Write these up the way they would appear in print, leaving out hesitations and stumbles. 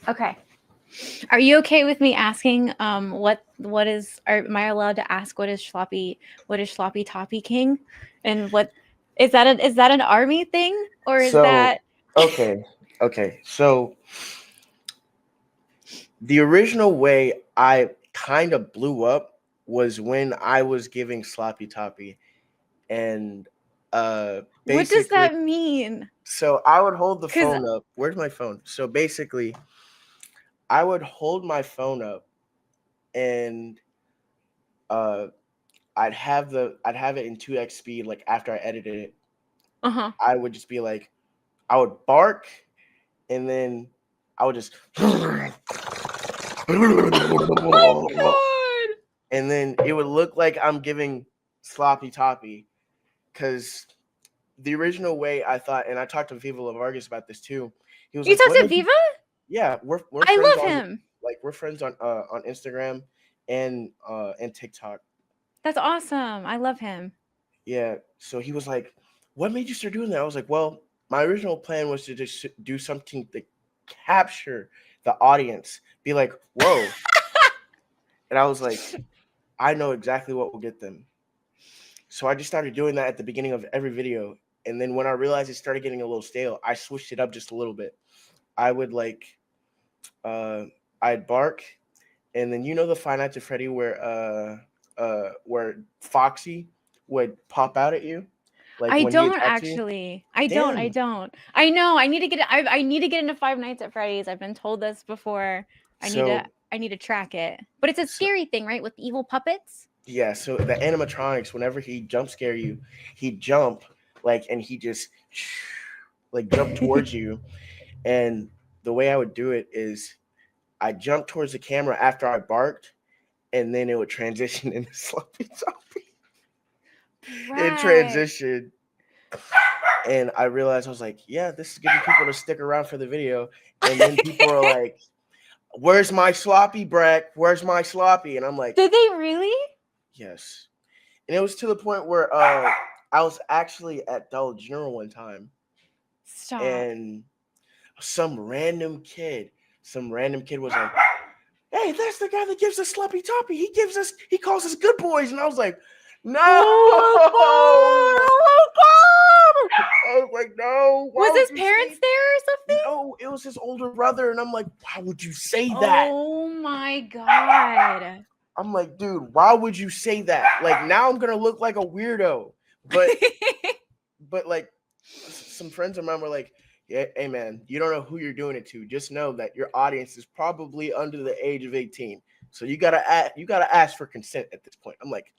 Okay. Are you okay with me asking what is am I allowed to ask what is Sloppy Toppy King? And what is that an army thing or is So, that okay. So the original way I kind of blew up was when I was giving sloppy toppy, and what does basically, that mean? so I would hold the Cuz phone up. Where's my phone? So basically, I would hold my phone up, and uh, I'd have it in 2x speed. Like after I edited it, uh-huh. I would just be like, I would bark, and then I would just, Oh my god. and then it would look like I'm giving sloppy toppy, because the original way I thought, and I talked to Viva Vargas about this too. He was You like, talked "What to made you?" Viva? Yeah, we're I friends love on, him. like, we're friends on Instagram and TikTok. That's awesome. I love him. Yeah, so he was like, "What made you start doing that?" I was like, "Well, my original plan was to just do something to capture the audience, be like, whoa," and I was like, "I know exactly what will get them." So I just started doing that at the beginning of every video, and then when I realized it started getting a little stale, I switched it up just a little bit. I would like, uh, I'd bark, and then the Five Nights at Freddy where Foxy would pop out at you, like I when he don't attacks you. actually. I Damn. don't. I know. I need to get I need to get into Five Nights at Freddy's. I've been told this before. So, I need to track it. But it's a so scary thing, right? With evil puppets? yeah, so the animatronics, whenever he jump scare you, he'd jump like, and he just like jump towards you. And the way I would do it is I jump towards the camera after I barked, and then it would transition into sloppy toppy. It Right. transitioned, and I realized I was like, yeah, this is getting people to stick around for the video. And then people are like, "Where's my sloppy, Breck? Where's my sloppy?" And I'm like, Did they really? yes. And it was to the point where I was actually at Dollar General one time, Stop. and some random kid, was like, "Hey, that's the guy that gives us sloppy toppy. He calls us good boys." And I was like, "No!" Oh my god! I Oh my god! was like, "No, why Was would his you parents say?" there or something? No, it was his older brother, and I'm like, "Why would you say that?" Oh my god. I'm like, "Dude, why would you say that? Like, now I'm gonna look like a weirdo." But like, some friends of mine were like, "Yeah, hey man, you don't know who you're doing it to. Just know that your audience is probably under the age of 18. So you gotta ask for consent at this point." I'm like,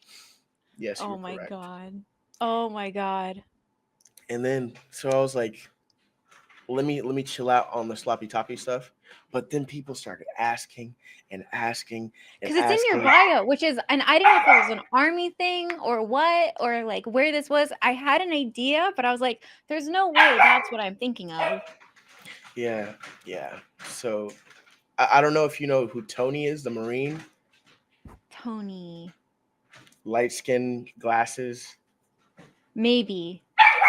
"Yes, Oh you're my correct." god. Oh my god. And then so I was like, let me chill out on the sloppy toppy stuff. But then people started asking and asking and Because it's in your asking. bio, which is, and I didn't know if it was an army thing or what, or like where this was. I had an idea, but I was like, there's no way that's what I'm thinking of. Yeah, yeah. So I don't know if you know who Tony is, the Marine, Tony. light skin, glasses. Maybe.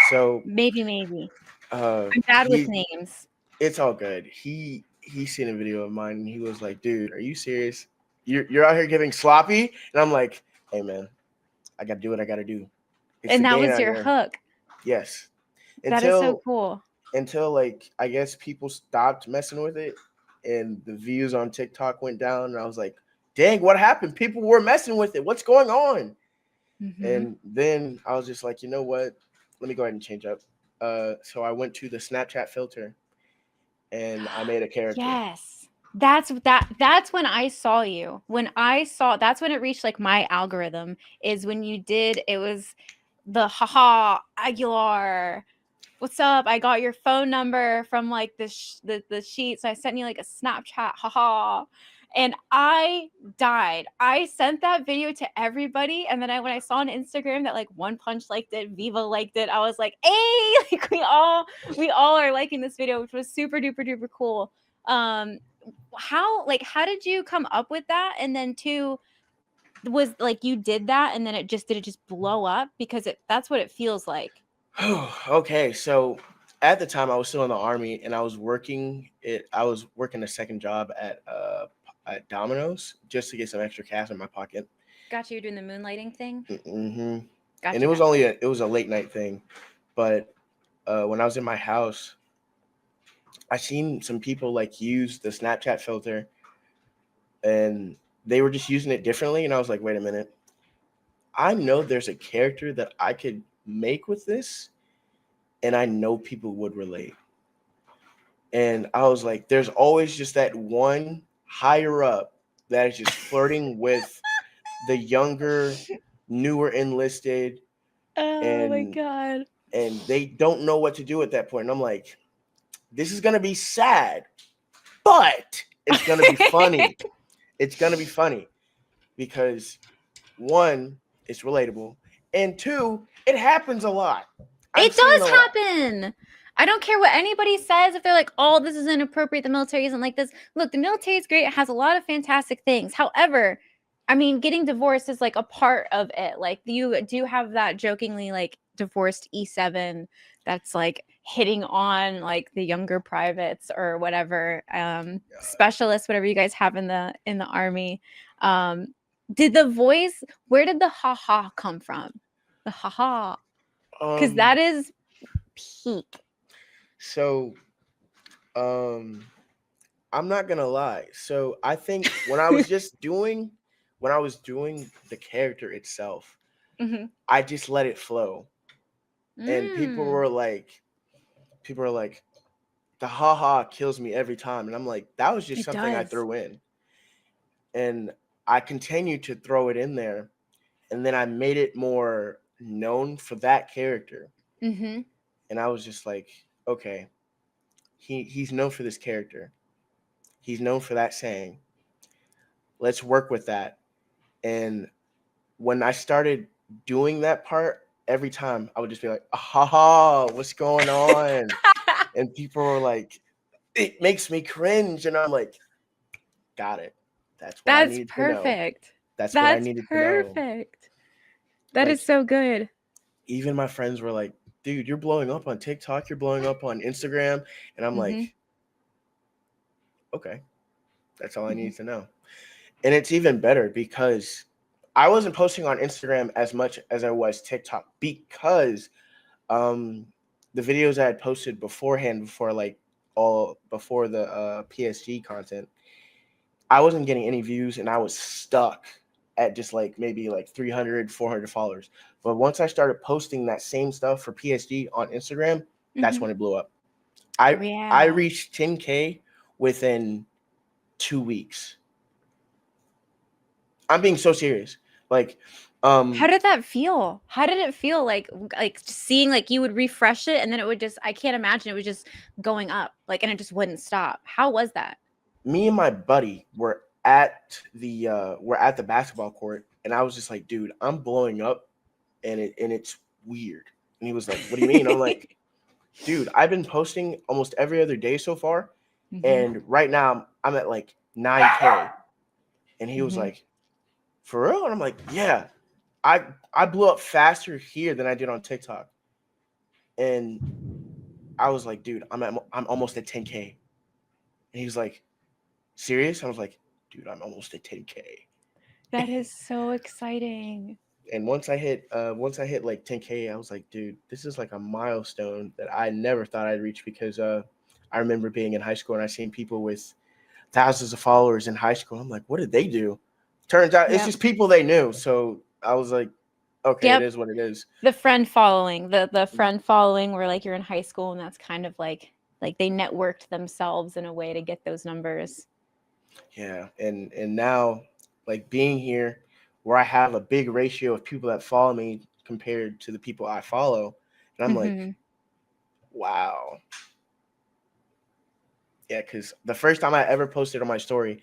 So Maybe. uh I'm bad with he names. it's all good. He seen a video of mine, and he was like, "Dude, are you serious? You're out here giving sloppy?" And I'm like, "Hey man, I gotta do what I gotta do. It's And the that game was out your here." hook. Yes. That is so Until cool. like, I guess people stopped messing with it, and the views on TikTok went down, and I was like, "Dang, what happened? People were messing with it. What's going on?" Hmm. And then I was just like, "You know what? Let me go ahead and change up." So I went to the Snapchat filter, and I made a character. Yes. That's when I saw you. When I saw that's when it reached like my algorithm is when you did it was the haha Aguilar. What's up? I got your phone number from like the sheet. So I sent you like a Snapchat, haha. And I died. I sent that video to everybody. And then when I saw on Instagram that like One Punch liked it, Viva liked it, I was like, hey, like we all are liking this video, which was super duper duper cool. Um, how did you come up with that? And then two, was like you did that and then it just blow up because that's what it feels like. Okay, so at the time I was still in the army and I was working a second job at Domino's just to get some extra cash in my pocket. Gotcha. You're doing the moonlighting thing. Hmm. And Gotcha. it was Gotcha. it was a late night thing, but when I was in my house, I seen some people like use the Snapchat filter, and they were just using it differently, and I was like, wait a minute, I know there's a character that I could make with this, and I know people would relate. And I was like, there's always just that one higher up that is just flirting with the younger, newer enlisted, Oh my and god. they don't know what to do at that point. And I'm like, this is gonna be sad, but it's gonna be funny. It's gonna be funny because one, it's relatable, and two, it happens a lot. I'm It seeing a does lot. happen. I don't care what anybody says. If they're like, oh, this is inappropriate, the military isn't like this. Look, the military is great. It has a lot of fantastic things. However, I mean, getting divorced is like a part of it. Like, you do have that jokingly like divorced E7 that's like hitting on like the younger privates or whatever, specialists, whatever you guys have in the army. Um, did the voice, where did the haha come from? The haha, because Um, that is peak. so um I'm not gonna lie. So I think when I was doing the character itself, Mhm. I just let it flow. And Mm, people were like, the haha kills me every time. And I'm like, that was just it something I does. threw in. And I continued to throw it in there. And then I made it more known for that character. Mhm. And I was just like, okay, he's known for this character. He's known for that saying. Let's work with that. And when I started doing that part, every time I would just be like, "Aha, what's going on?" And people were like, "It makes me cringe," and I'm like, "Got it. That's what I That's needed to know. perfect. That's what I That's needed to know." perfect. That is Like so good. even my friends were like, "Dude, you're blowing up on TikTok. You're blowing up on Instagram," and I'm Mhm. like, "Okay, that's all I Mhm. need to know." And it's even better because I wasn't posting on Instagram as much as I was TikTok because um the videos I had posted beforehand before the PSG content, I wasn't getting any views and I was stuck at just like maybe like 300, 400 followers. But once I started posting that same stuff for PSG on Instagram, that's Mhm. when it blew up. I Yeah. reached 10K within 2 weeks. I'm being so serious. Like How um did that feel? How did it feel like just seeing like you would refresh it and then it would just, I can't imagine it was just going up like and it just wouldn't stop. How was that? me and my buddy were at the basketball court, and I was just like, dude, I'm blowing up, and it's weird. And he was like, what do you mean? I'm like, dude, I've been posting almost every other day so far, Mhm. and right now I'm at like 9K. And he was Mhm. like, for real? And I'm like, yeah, I blew up faster here than I did on TikTok. And I was like, dude, I'm almost at 10K. And he was like, serious? I was like, dude, I'm almost at 10K. That is so exciting. And once I hit like 10K, I was like, dude, this is like a milestone that I never thought I'd reach because I remember being in high school and I seen people with thousands of followers in high school. I'm like, what did they do? Turns out it's Yep. just people they knew. So I was like, okay, it Yep. is what it is. The friend following, the friend following where like you're in high school and that's kind of like they networked themselves in a way to get those numbers. Yeah, and now like being here where I have a big ratio of people that follow me compared to the people I follow, and I'm like, Mhm. wow. Yeah, because the first time I ever posted on my story,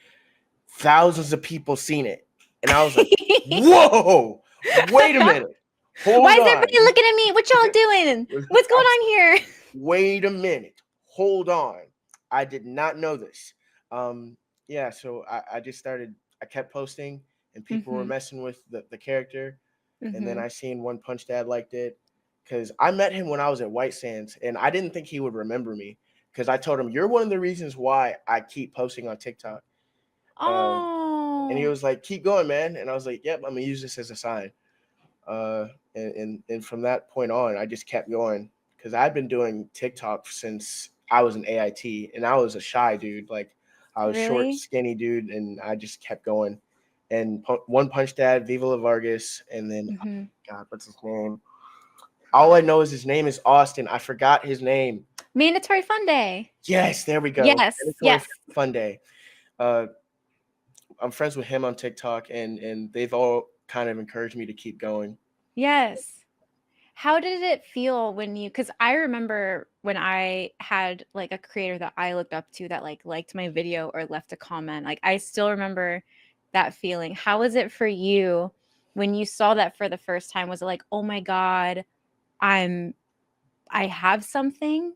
thousands of people seen it. And I was like, whoa, wait a minute. Why Hold is on. everybody looking at me? What y'all doing? What's I going was on here? wait a minute. Hold on. I did not know this. Um, yeah, so I just started, I kept posting and people were Mhm. messing with the character. And then Mhm. I seen One Punch Dad liked it. because I met him when I was at White Sands, and I didn't think he would remember me because I told him you're one of the reasons why I keep posting on TikTok. And he Oh, was like, "Keep going, man." And I was like, "Yep, I'm gonna use this as a sign." And from that point on, I just kept going because I'd been doing TikTok since I was an AIT, and I was a shy dude. Like I was short, really? skinny dude, and I just kept going. And One Punch Dad, Viva La Vargas, and then Hmm. God, what's his name? All I know is his name is Austin. I forgot his name. Mandatory Fun Day. Yes, there we go. Yes, Mandatory yes, Fun Day. Uh, I'm friends with him on TikTok, and they've all kind of encouraged me to keep going. yes. How did it feel when you, because I remember when I had like a creator that I looked up to that like liked my video or left a comment, like I still remember that feeling. How was it for you when you saw that for the first time? Was it like, oh my God, I'm, I have something?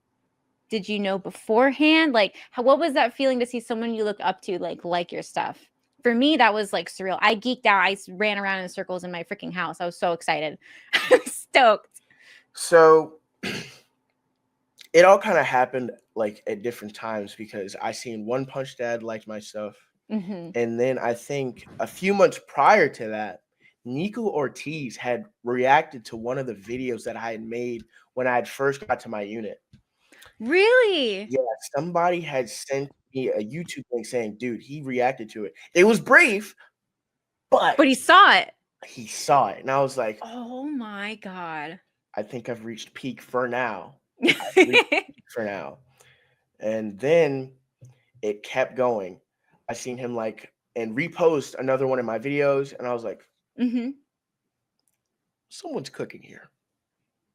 Did you know beforehand? Like, how, what was that feeling to see someone you look up to like your stuff? For me, that was like surreal. I geeked out. I ran around in circles in my freaking house. I was so excited. I was stoked. So it all kind of happened like at different times because I seen One Punch Dad liked my stuff, Hmm. and then I think a few months prior to that, Nico Ortiz had reacted to one of the videos that I had made when I had first got to my unit. Really? Yeah, somebody had sent me a YouTube link saying, "Dude, he reacted to it." It was brief, But but he saw it. he saw it, and I was like, Oh my God. "I think I've reached peak for now. I've reached peak for now." And then it kept going. I seen him like and repost another one of my videos, and I was like, Hmm. someone's cooking here.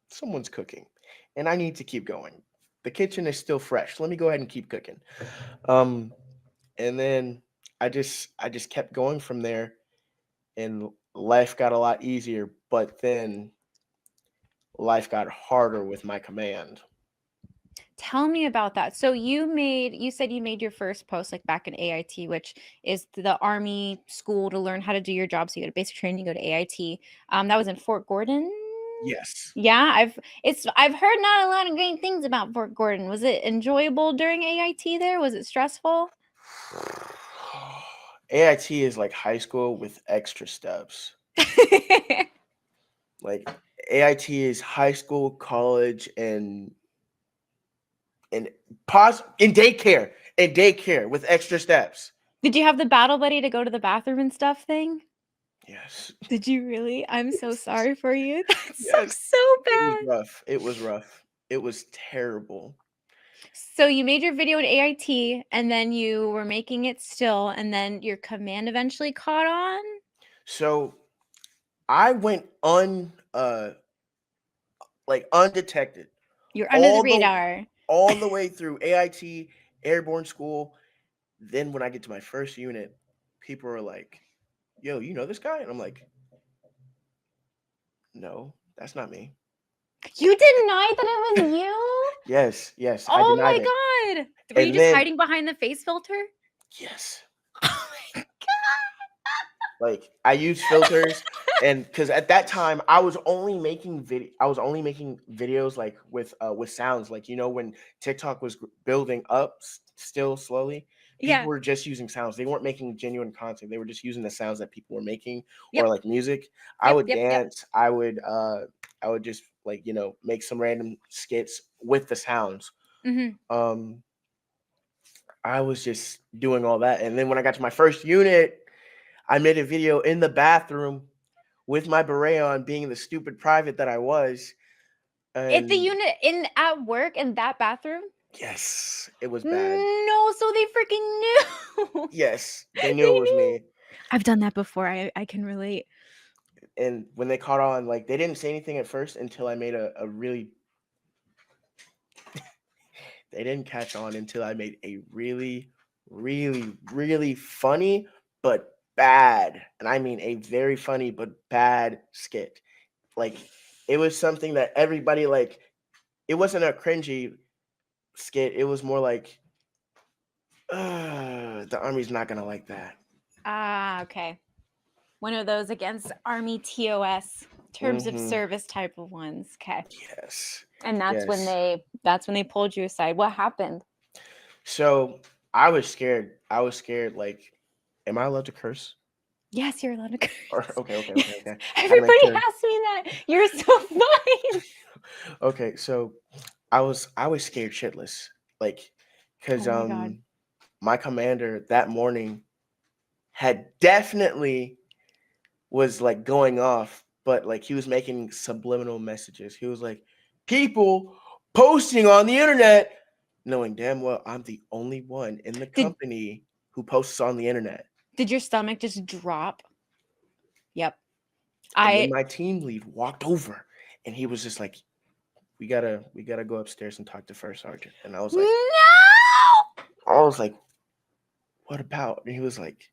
Someone's cooking, and I need to keep going. The kitchen is still fresh. Let me go ahead and keep cooking. Um, and then I just kept going from there, and life got a lot easier. But then life got harder with my command. Tell me about that. So you said you made your first post like back in AIT, which is the Army school to learn how to do your job. So you go to basic training, you go to AIT. That was in Fort Gordon. Yes. Yeah, I've heard not a lot of great things about Fort Gordon. Was it enjoyable during AIT there? Was it stressful? AIT is like high school with extra steps. Like AIT is high school, college, and pause in daycare with extra steps. Did you have the battle buddy to go to the bathroom and stuff thing? Yes. Did you really? I'm so Yes. sorry for you. That Yes. sucks so It was bad. rough. It was rough. It was terrible. So you made your video in AIT and then you were making it still, and then your command eventually caught on? So I went like undetected You're under the all the radar. all the way through AIT airborne school. Then when I get to my first unit, people are like, "Yo, you know this guy?" And I'm like, "No, that's not me." You denied that it was you? Yes, yes, I Oh denied it. my God. Were you And just then hiding behind the face filter? yes, Oh my like I use filters, and because at that time I was only making videos like with sounds, like when TikTok was building up still slowly. People Yeah. were just using sounds. They weren't making genuine content. They were just using the sounds that people were making, or Yep. like music. I Yep. would Yep. Yep. dance. I would just like make some random skits with the sounds. Hmm. Um, I was just doing all that, and then when I got to my first unit, I made a video in the bathroom with my beret on, being the stupid private that I was. At the And unit in at work in that bathroom? yes, it was bad. No, so they freaking knew. Yes, they They knew it was knew. me. I've done that before. I can relate. And when they caught on, like they didn't say anything at first until I made a really they didn't catch on until I made a really, really, really funny but bad. And I mean a very funny but bad skit. Like it was something that everybody like it wasn't a cringy skit. It was more like the army's not gonna like that. Ah, okay. One of those against Army TOS. terms of service type of ones. Okay. Yes. And that's when Yes. they pulled you aside. What happened? So I was scared. I was scared. Like, am I allowed to curse? Yes, you're allowed to curse. Or okay. Yes. I had to make Everybody sure. asks me that. You're so fine. Okay, so I was scared shitless. Like, Oh cause my God. my commander that morning had definitely was like going off, but like he was making subliminal messages. He was like, people posting on the internet, knowing damn well I'm the only one in the Did company who posts on the internet. did your stomach just drop? Yep. And then I my team lead walked over and he was just like, we gotta go upstairs and talk to first sergeant. And No. I was like, what about? And he was like,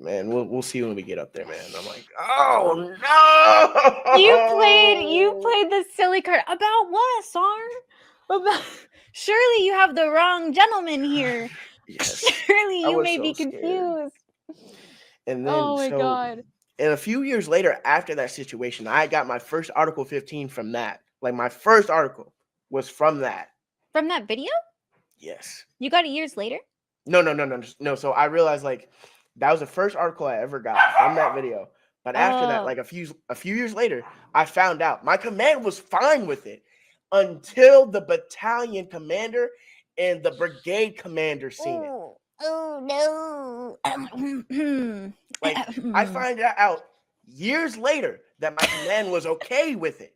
man, we'll see when we get up there, man. And I'm like, oh You no. played the silly card. About what, Sarn? About surely you have the wrong gentleman here. Yes. Surely I you was may so be scared. confused. And then Oh my so God. and a few years later after that situation, I got my first Article 15 from that. Like my first article was from that. From that video? Yes. You got it years later? No. So I realized like that was the first article I ever got from that video. But after that, Oh. like a few years later, I found out my command was fine with it until the battalion commander and the brigade commander seen it. Oh no. Like I find out years later that my command was okay with it.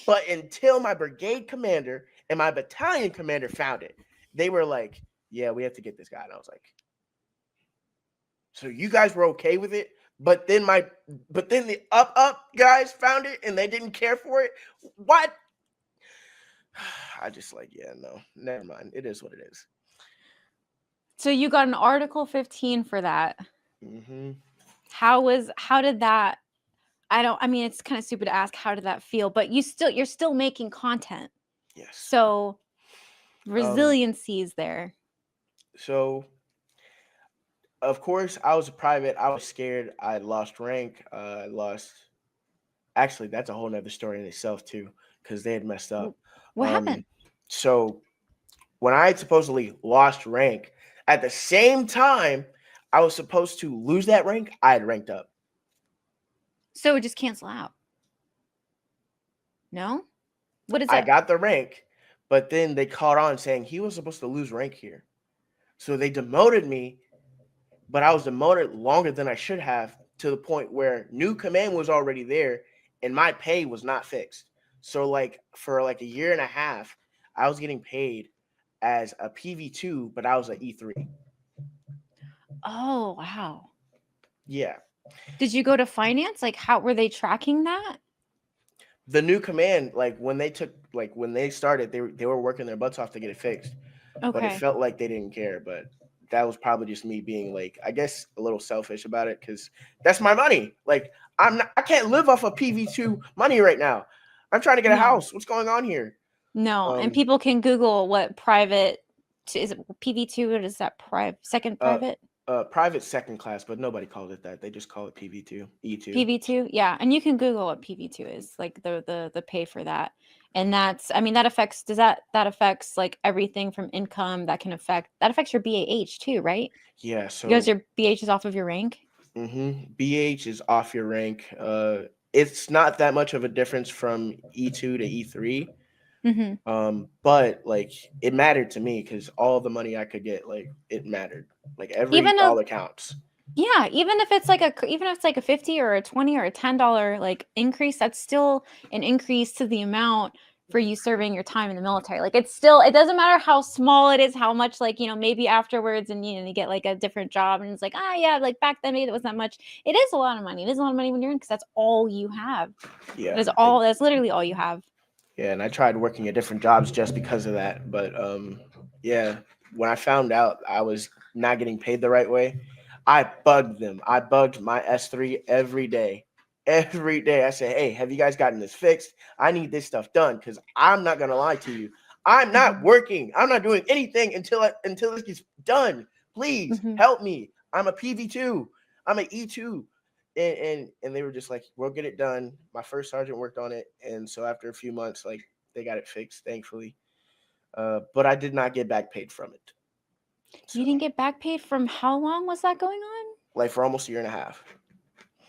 But until my brigade commander and my battalion commander found it, they were like, yeah, we have to get this guy. And I was like, so you guys were okay with it, but then the up guys found it and they didn't care for it. What? I just like, yeah, no, never mind. It is what it is. So you got an Article 15 for that. Mm-hmm. How did that I mean it's kind of stupid to ask how did that feel, but you're still making content. Yes. So resiliency is there. So of course I was a private. I was scared. I lost rank. I lost. Actually, that's a whole nother story in itself too, because they had messed up. What happened? So when I had supposedly lost rank, at the same time I was supposed to lose that rank, I had ranked up. So it just cancel out. No? What is I it? got the rank, but then they caught on saying he was supposed to lose rank here. So they demoted me, but I was demoted longer than I should have, to the point where new command was already there and my pay was not fixed. So like for like a year and a half, I was getting paid as a PV2, but I was an E3. Oh, wow. Yeah. Did you go to finance? Like how were they tracking that? The new command, like when they started, they were working their butts off to get it fixed. But it Okay. felt like they didn't care. But that was probably just me being like, I guess, a little selfish about it, because that's my money. Like I can't live off of PV2 money right now. I'm trying to get a No. house. What's going on here? No. And Um, people can Google what private is it PV2? What is that second uh, private? private second class, but nobody calls it that. They just call it PV2, E2. PV2? Yeah. And you can Google what PV2 is, like the pay for that. And that's I mean that affects that affects like everything from income that affects your BAH too, right? Yeah. Because So your BH is off of your rank. BH is off your rank. It's not that much of a difference from E2 to E3. Mm-hmm. But like it mattered to me because all the money I could get, like it mattered. Like every Even though dollar counts. yeah, even if it's like a 50 or a 20 or a $10 like increase, that's still an increase to the amount for you serving your time in the military. Like it doesn't matter how small it is, how much like, maybe afterwards and you get like a different job and it's like, yeah, like back then maybe it wasn't that much. It is a lot of money. It is a lot of money when you're in because that's all you have. Yeah. That's literally all you have. Yeah, and I tried working at different jobs just because of that. But yeah, when I found out I was not getting paid the right way, I bugged them. I bugged my S3 every day. Every day I said, hey, have you guys gotten this fixed? I need this stuff done, because I'm not gonna lie to you. I'm not working. I'm not doing anything until this gets done. Please Mhm. help me. I'm a PV2. I'm an E2. and they were just like, we'll get it done. My first sergeant worked on it, and so after a few months, like they got it fixed, thankfully. But I did not get back paid from it. So You didn't get back paid from how long was that going on? like for almost a year and a half.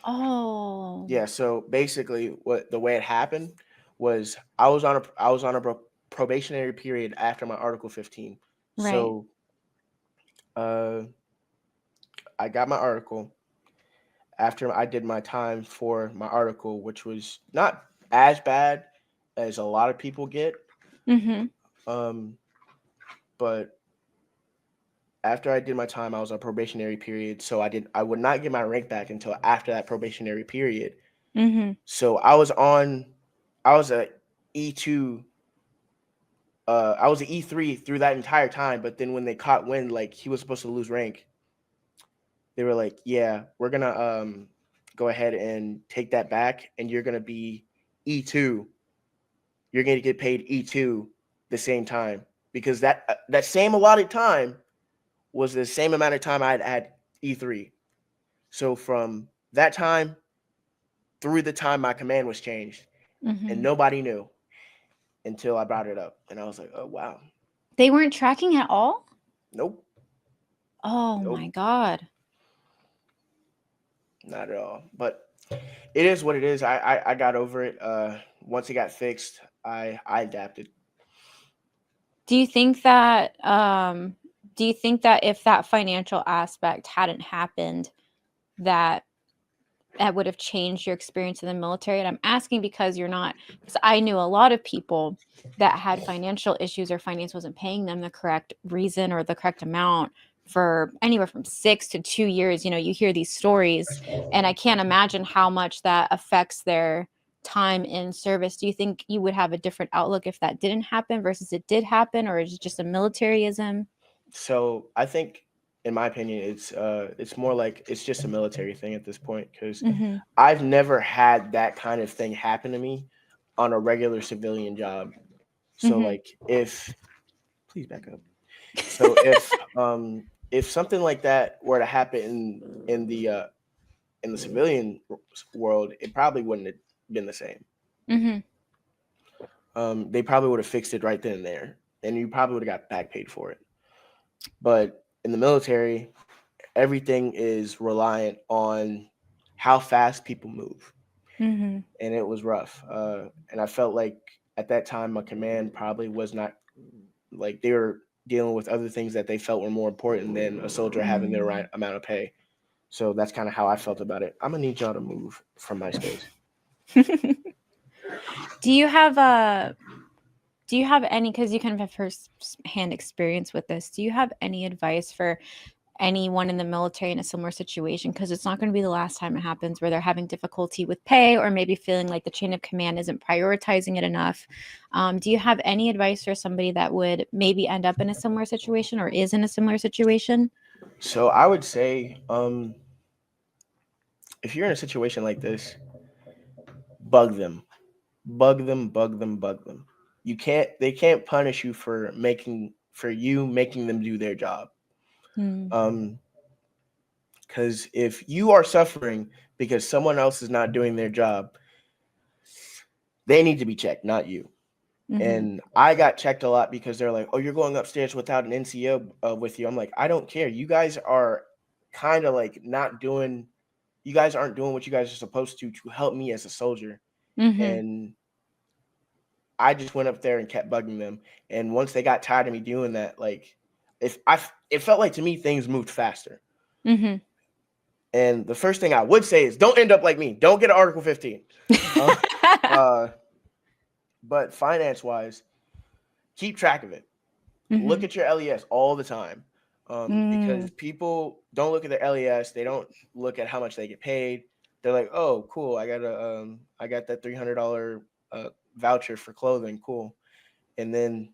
Oh, Yeah. So basically, what the way it happened was I was on a probationary period after my Article 15. right. So uh, I got my article after I did my time for my article, which was not as bad as a lot of people get. Mm-hmm. Um, but after I did my time, I was on probationary period, so I would not get my rank back until after that probationary period. Mm-hmm. So I was a E2, I was an E3 through that entire time. But then when they caught wind, like he was supposed to lose rank, they were like, "Yeah, we're gonna go ahead and take that back, and you're gonna be E2. You're gonna get paid E2 the same time because that same allotted time was the same amount of time I'd had E3. So from that time through the time my command was changed, and Mm-hmm. nobody knew until I brought it up, and I was like, "Oh wow, They weren't tracking at all? nope, Oh nope, my God. not at all." But it is what it is. I got over it. Once it got fixed, I adapted. Do you think that if that financial aspect hadn't happened, that that would have changed your experience in the military? And I'm asking because I knew a lot of people that had financial issues or finance wasn't paying them the correct reason or the correct amount for anywhere from 6 to 2 years. You hear these stories, and I can't imagine how much that affects their time in service. Do you think you would have a different outlook if that didn't happen versus it did happen, or is it just a militarism? So I think, in my opinion, it's more like it's just a military thing at this point because Mm-hmm. I've never had that kind of thing happen to me on a regular civilian job. So Mm-hmm. like if please back up. So if something like that were to happen in the civilian world, it probably wouldn't have been the same. Mm-hmm. They probably would have fixed it right then and there, and you probably would have got back paid for it. But in the military, everything is reliant on how fast people move, Mm-hmm. and it was rough. And I felt like at that time my command probably was not like they were dealing with other things that they felt were more important than a soldier having the right amount of pay. So that's kind of how I felt about it. I'm gonna need y'all to move from my space. Mm. Do you have a do you have any, because you kind of have first hand experience with this, do you have any advice for anyone in the military in a similar situation? Because it's not going to be the last time it happens where they're having difficulty with pay or maybe feeling like the chain of command isn't prioritizing it enough. Do you have any advice for somebody that would maybe end up in a similar situation or is in a similar situation? So I would say, if you're in a situation like this, bug them, bug them, bug them, bug them. They can't punish you for you making them do their job. Mm. Um, because if you are suffering because someone else is not doing their job, they need to be checked, not you. Mm-hmm. And I got checked a lot because they're like, "Oh, you're going upstairs without an NCO with you." I'm like, "I don't care. You guys are kind of like not doing. You guys aren't doing what you guys are supposed to help me as a soldier." Mm-hmm. And I just went up there and kept bugging them. And once they got tired of me doing that, like, it felt like to me things moved faster. Mm-hmm. And the first thing I would say is, don't end up like me. Don't get an Article 15. Uh, uh, but finance wise, keep track of it. Mm-hmm. Look at your LES all the time, because Mm. people don't look at their LES. They don't look at how much they get paid. They're like, "Oh, cool! I got that $300 voucher for clothing. Cool." And then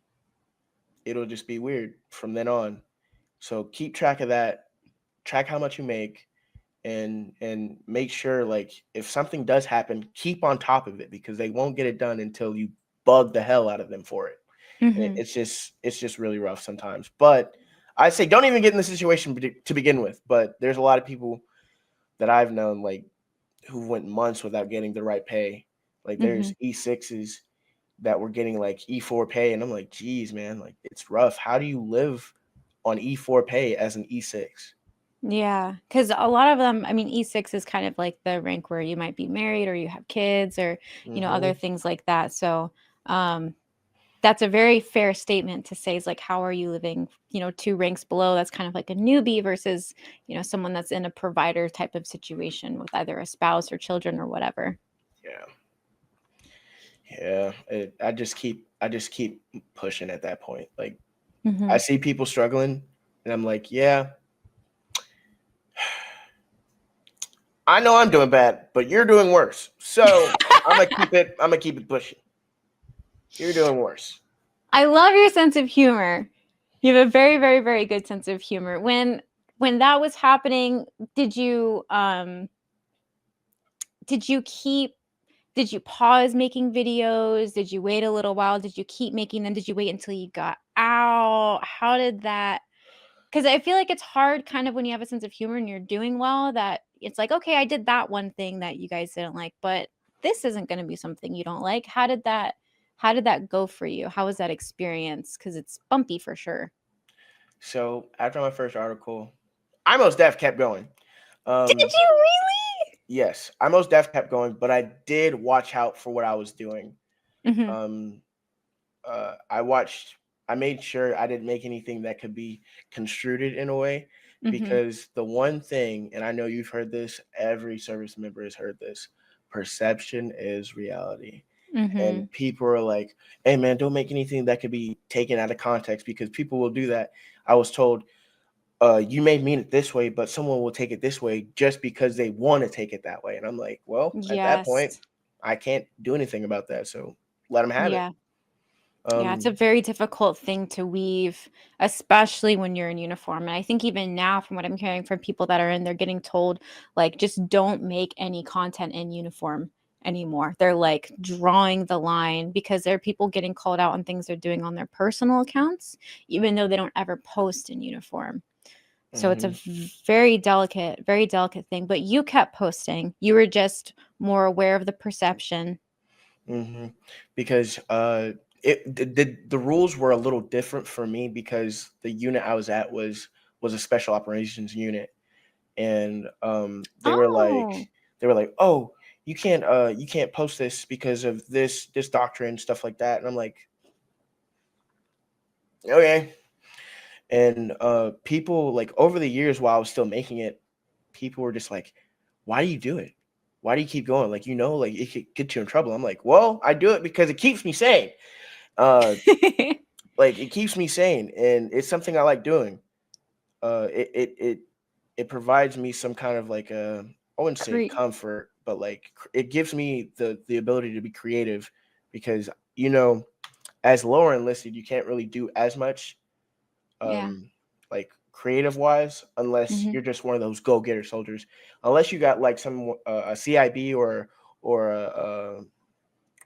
it'll just be weird from then on. So keep track of that. Track how much you make, and make sure like if something does happen, keep on top of it because they won't get it done until you bug the hell out of them for it. And Mm-hmm. it's just really rough sometimes. But I say don't even get in the situation to begin with. But there's a lot of people that I've known like who went months without getting the right pay. Like there's Mhm. E6s that were getting like E4 pay, and I'm like, geez, man, like it's rough. How do you live on E4 pay as an E6? Yeah, because a lot of them, I mean, E6 is kind of like the rank where you might be married or you have kids or, other Mm-hmm. things like that. So, um, that's a very fair statement to say is like, how are you living, 2 ranks below? That's kind of like a newbie versus, someone that's in a provider type of situation with either a spouse or children or whatever. Yeah, yeah. I just keep pushing at that point. Like I Mhm. see people struggling, and I'm like, yeah, I know I'm doing bad, but you're doing worse. So I'm gonna keep it. I'm gonna keep it pushing. You're doing worse. I love your sense of humor. You have a very, very, very good sense of humor. When that was happening, did you did you keep did you pause making videos? Did you wait a little while? Did you keep making them? Did you wait until you got out? How did that? Because I feel like it's hard kind of when you have a sense of humor and you're doing well that it's like, okay, I did that one thing that you guys didn't like, but this isn't going to be something you don't like. How did that go for you? How was that experience? Because it's bumpy for sure. So after my first article, I most def kept going. Did Um, you really? yes, I most def kept going, but I did watch out for what I was doing. Mhm. Um, I watched. I made sure I didn't make anything that could be construed in a way, Mhm. because the one thing, and I know you've heard this, every service member has heard this: perception is reality. And Mhm. people are like, "Hey, man, don't make anything that could be taken out of context," because people will do that. I was told, you may mean it this way, but someone will take it this way just because they want to take it that way. And I'm like, well, at that point, Yes. I can't do anything about that. So let them have it. Yeah. Yeah, it's a Um, very difficult thing to weave, especially when you're in uniform. And I think even now, from what I'm hearing from people that are in, they're getting told, like, just don't make any content in uniform anymore. They're like drawing the line because there are people getting called out on things they're doing on their personal accounts, even though they don't ever post in uniform. So it's a mhm, very delicate thing. But you kept posting. You were just more aware of the perception. mhm. Because the rules were a little different for me, because the unit I was at was a special operations unit, and Oh. they were like, oh, you can't post this because of this doctrine, stuff like that. And I'm like, okay. And people, like, over the years while I was still making it, people were just like, why do you do it? Why do you keep going? Like, like it could get you in trouble. I'm like, well, I do it because it keeps me sane. Uh, like it keeps me sane, and it's something I like doing. It provides me some kind of like I wouldn't say Cre- comfort, but like it gives me the ability to be creative, because you know, as lower enlisted, you can't really do as much, yeah. like creative wise, unless Mhm. you're just one of those go getter soldiers. Unless you got like some a CIB or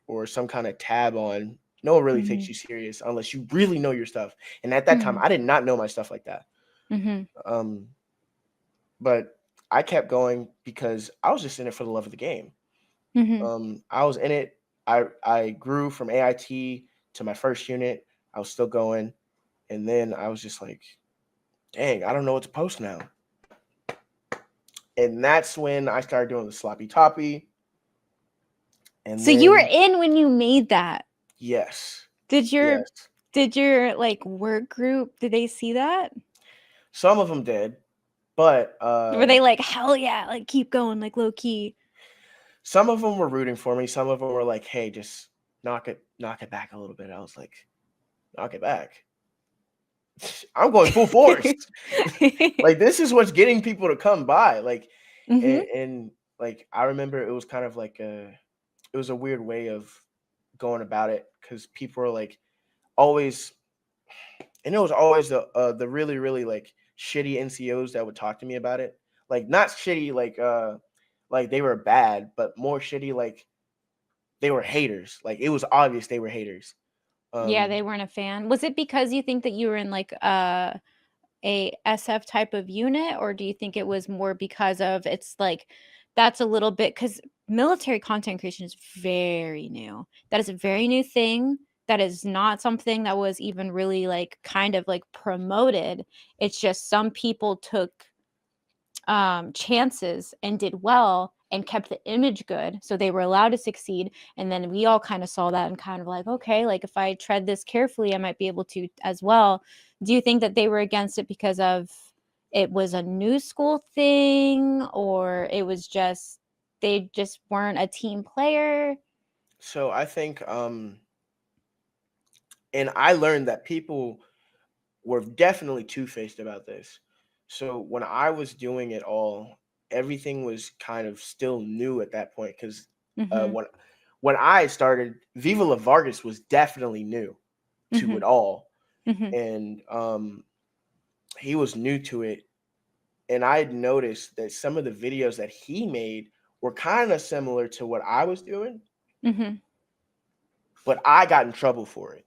or some kind of tab on. No one really takes Mhm. you serious unless you really know your stuff. And at that time, Mhm. I did not know my stuff like that. Mhm. Um, but I kept going because I was just in it for the love of the game. Mhm. I was in it. I grew from AIT to my first unit. I was still going, and then I was just like, dang, I don't know what to post now. And that's when I started doing the sloppy toppy. And So you were then, in when you made that. yes, Did your yes, did your like work group, did they see that? some of them did, but Were they like, "Hell yeah, like keep going, like low key." some of them were rooting for me. Some of them were like, hey, just knock it back a little bit. I was like, knock it back. I'm going full force. Like this is what's getting people to come by. Like, Mhm. and like I remember it was kind of like it was a weird way of going about it, because people were like always, and it was always the really really like shitty NCOs that would talk to me about it. Like not shitty like they were bad, but more shitty like they were haters. Like it was obvious they were haters. Yeah, Um, they weren't a fan. Was it because you think that you were in like a SF type of unit, or do you think it was more because of it's like that's a little bit, because military content creation is very new. That is a very new thing. That is not something that was even really like kind of like promoted. It's just some people took chances and did well and kept the image good, so they were allowed to succeed. And then we all kind of saw that and kind of like, okay, like if I tread this carefully, I might be able to as well. Do you think that they were against it because of it was a new school thing, or it was just they just weren't a team player? So I think and I learned that people were definitely two-faced about this. So when I was doing it all, everything was kind of still new at that point because Mm-hmm. when I started, Viva La Vargas was definitely new to Mm-hmm. it all, Mm-hmm. and he was new to it. And I had noticed that some of the videos that he made were kind of similar to what I was doing, Mm-hmm. but I got in trouble for it.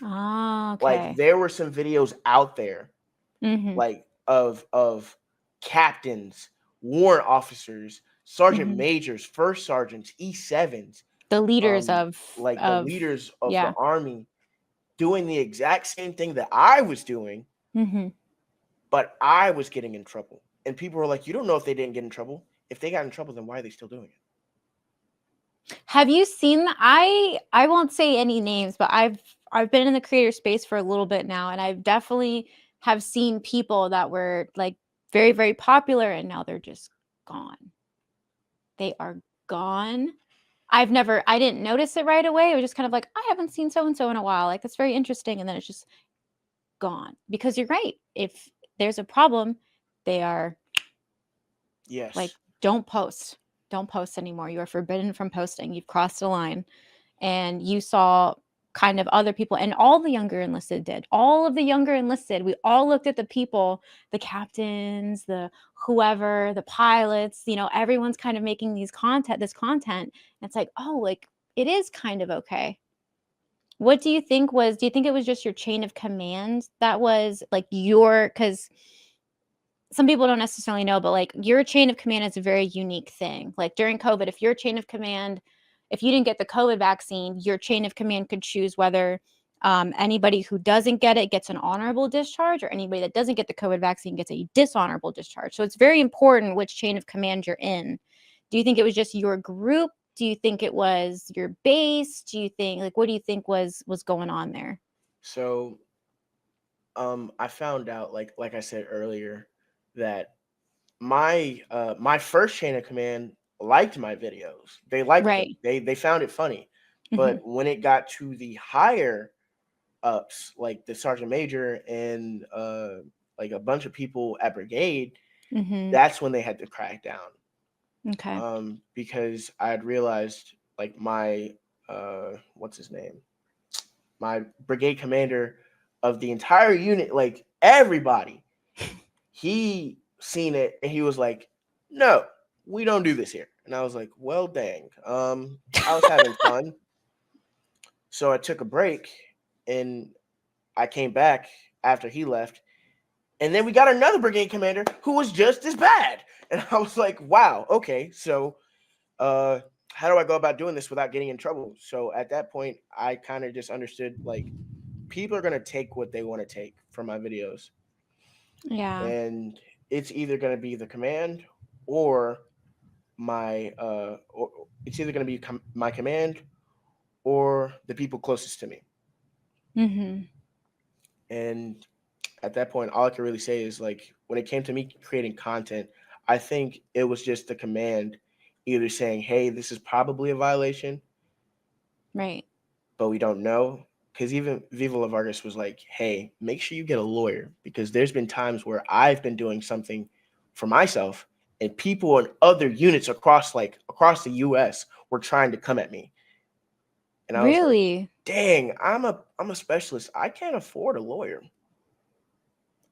Ah, Like okay. there were some videos out there Mm-hmm. like of captains, warrant officers, sergeant Mm-hmm. majors, first sergeants, E7s, The leaders like the of leaders of the yeah. army doing the exact same thing that I was doing, Mm-hmm. but I was getting in trouble. And people were like, "You don't know if they didn't get in trouble. If they got in trouble, then why are they still doing it?" Have you seen I won't say any names, but I've been in the creator space for a little bit now, and I've definitely have seen people that were like very, very popular and now they're just gone. They are gone. I didn't notice it right away. It was just kind of like, I haven't seen so and so in a while. Like that's very interesting. And then it's just gone. Because you're right. If there's a problem, they are like, Yes. don't post. Don't post anymore. You are forbidden from posting. You've crossed a line. And you saw kind of other people, and all the younger enlisted did. All of the younger enlisted, we all looked at the people, the captains, the whoever, the pilots, everyone's kind of making this content. And it's like, oh, like it is kind of okay. What do you think do you think it was just your chain of command that was like because some people don't necessarily know, but like your chain of command is a very unique thing. Like during COVID, if you didn't get the COVID vaccine, your chain of command could choose whether anybody who doesn't get it gets an honorable discharge, or anybody that doesn't get the COVID vaccine gets a dishonorable discharge. So it's very important which chain of command you're in. Do you think it was just your group? Do you think it was your base? Do you think what do you think was going on there? So I found out like I said earlier that my first chain of command liked my videos. They liked them. Right. They found it funny. Mm-hmm. But when it got to the higher ups, like the sergeant major and like a bunch of people at brigade, Mm-hmm. that's when they had to crack down. Okay. Because I had realized like my what's his name? My brigade commander of the entire unit, like everybody, he seen it and he was like, "No, we don't do this here." And I was like, "Well, dang." I was having fun, so I took a break and I came back after he left, and then we got another brigade commander who was just as bad. And I was like, "Wow, okay, so uh, how do I go about doing this without getting in trouble?" So at that point, I kind of just understood like people are gonna take what they want to take from my videos, Yeah. and it's either gonna be the command or or it's either going to be my command or the people closest to me. Mm-hmm. And at that point, all I can really say is like when it came to me creating content, I think it was just the command either saying, "Hey, this is probably a violation, Right. but we don't know." Because even Viva La Vargas was like, "Hey, make sure you get a lawyer," because there's been times where I've been doing something for myself and people in other units across the US were trying to come at me. And I was like, Really? "Dang, I'm a specialist. I can't afford a lawyer.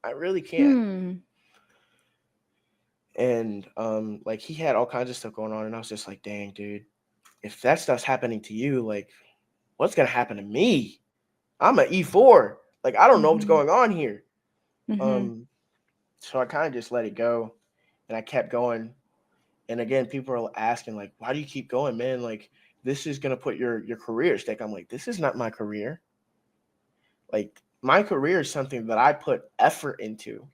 I really can't." Hmm. And like he had all kinds of stuff going on, and I was just like, "Dang, dude, if that stuff's happening to you, like, what's gonna happen to me? I'm an E4. Like, I don't know what's Mhm. going on here." Mhm. Um, so I kind of just let it go, and I kept going. And again, people are asking like, why do you keep going, man? Like, this is gonna put your career at stake. I'm like, this is not my career. Like, my career is something that I put effort into.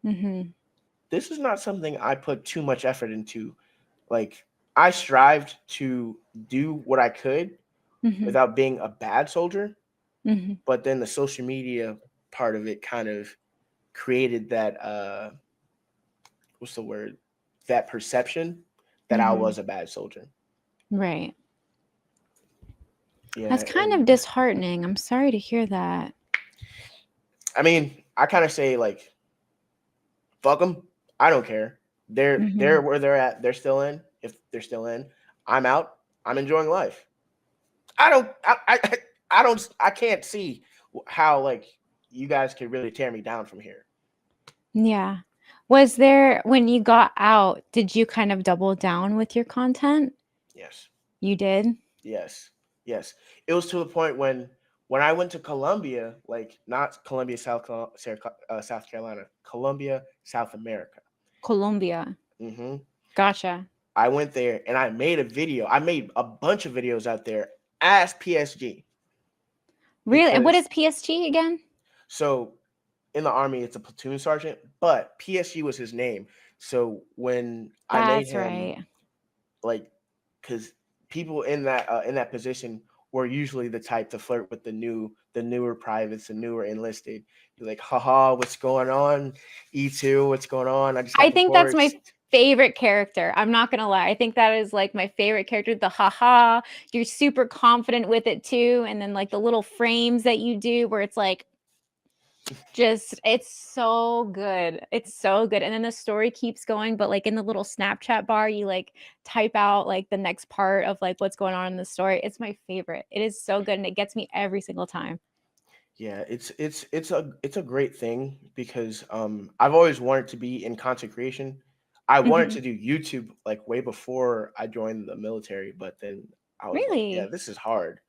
Mm-hmm. This is not something I put too much effort into. Like, I strived to do what I could Mm-hmm. without being a bad soldier, Mm-hmm. but then the social media part of it kind of created that what's the word? That perception that I Mm-hmm. was a bad soldier. Right. Yeah, That's kind of and disheartening. I'm sorry to hear that. I mean, I kind of say like, fuck them. I don't care. Mm-hmm. They're where they're at. They're still in. If they're still in, I'm out. I'm enjoying life. I don't. I don't. I can't see how like you guys could really tear me down from here. Yeah. Was there, when you got out, did you kind of double down with your content? Yes. You did? Yes. Yes. It was to the point when I went to Colombia, like not Colombia, South Carolina, Colombia, South America. Colombia. hmm Gotcha. I went there and I made a video. I made a bunch of videos out there as PSG Really? And what because is PSG again? so in the army it's a platoon sergeant, but PSG was his name. So when I made That's him right. like, because people in that position were usually the type to flirt with the newer privates, the newer enlisted. You're like, haha, what's going on? E2, what's going on? I just I got think that's my reports. favorite character. I'm not gonna lie. I think that is like my favorite character. The haha. You're super confident with it too. And then like the little frames that you do where it's like just it's so good. It's so good. And then the story keeps going, but like in the little Snapchat bar, you like type out like the next part of like what's going on in the story. It's my favorite. It is so good and it gets me every single time. Yeah, it's a great thing because I've always wanted to be in content creation. I wanted Mhm. to do YouTube like way before I joined the military, but then I was like, yeah, Really? this is hard.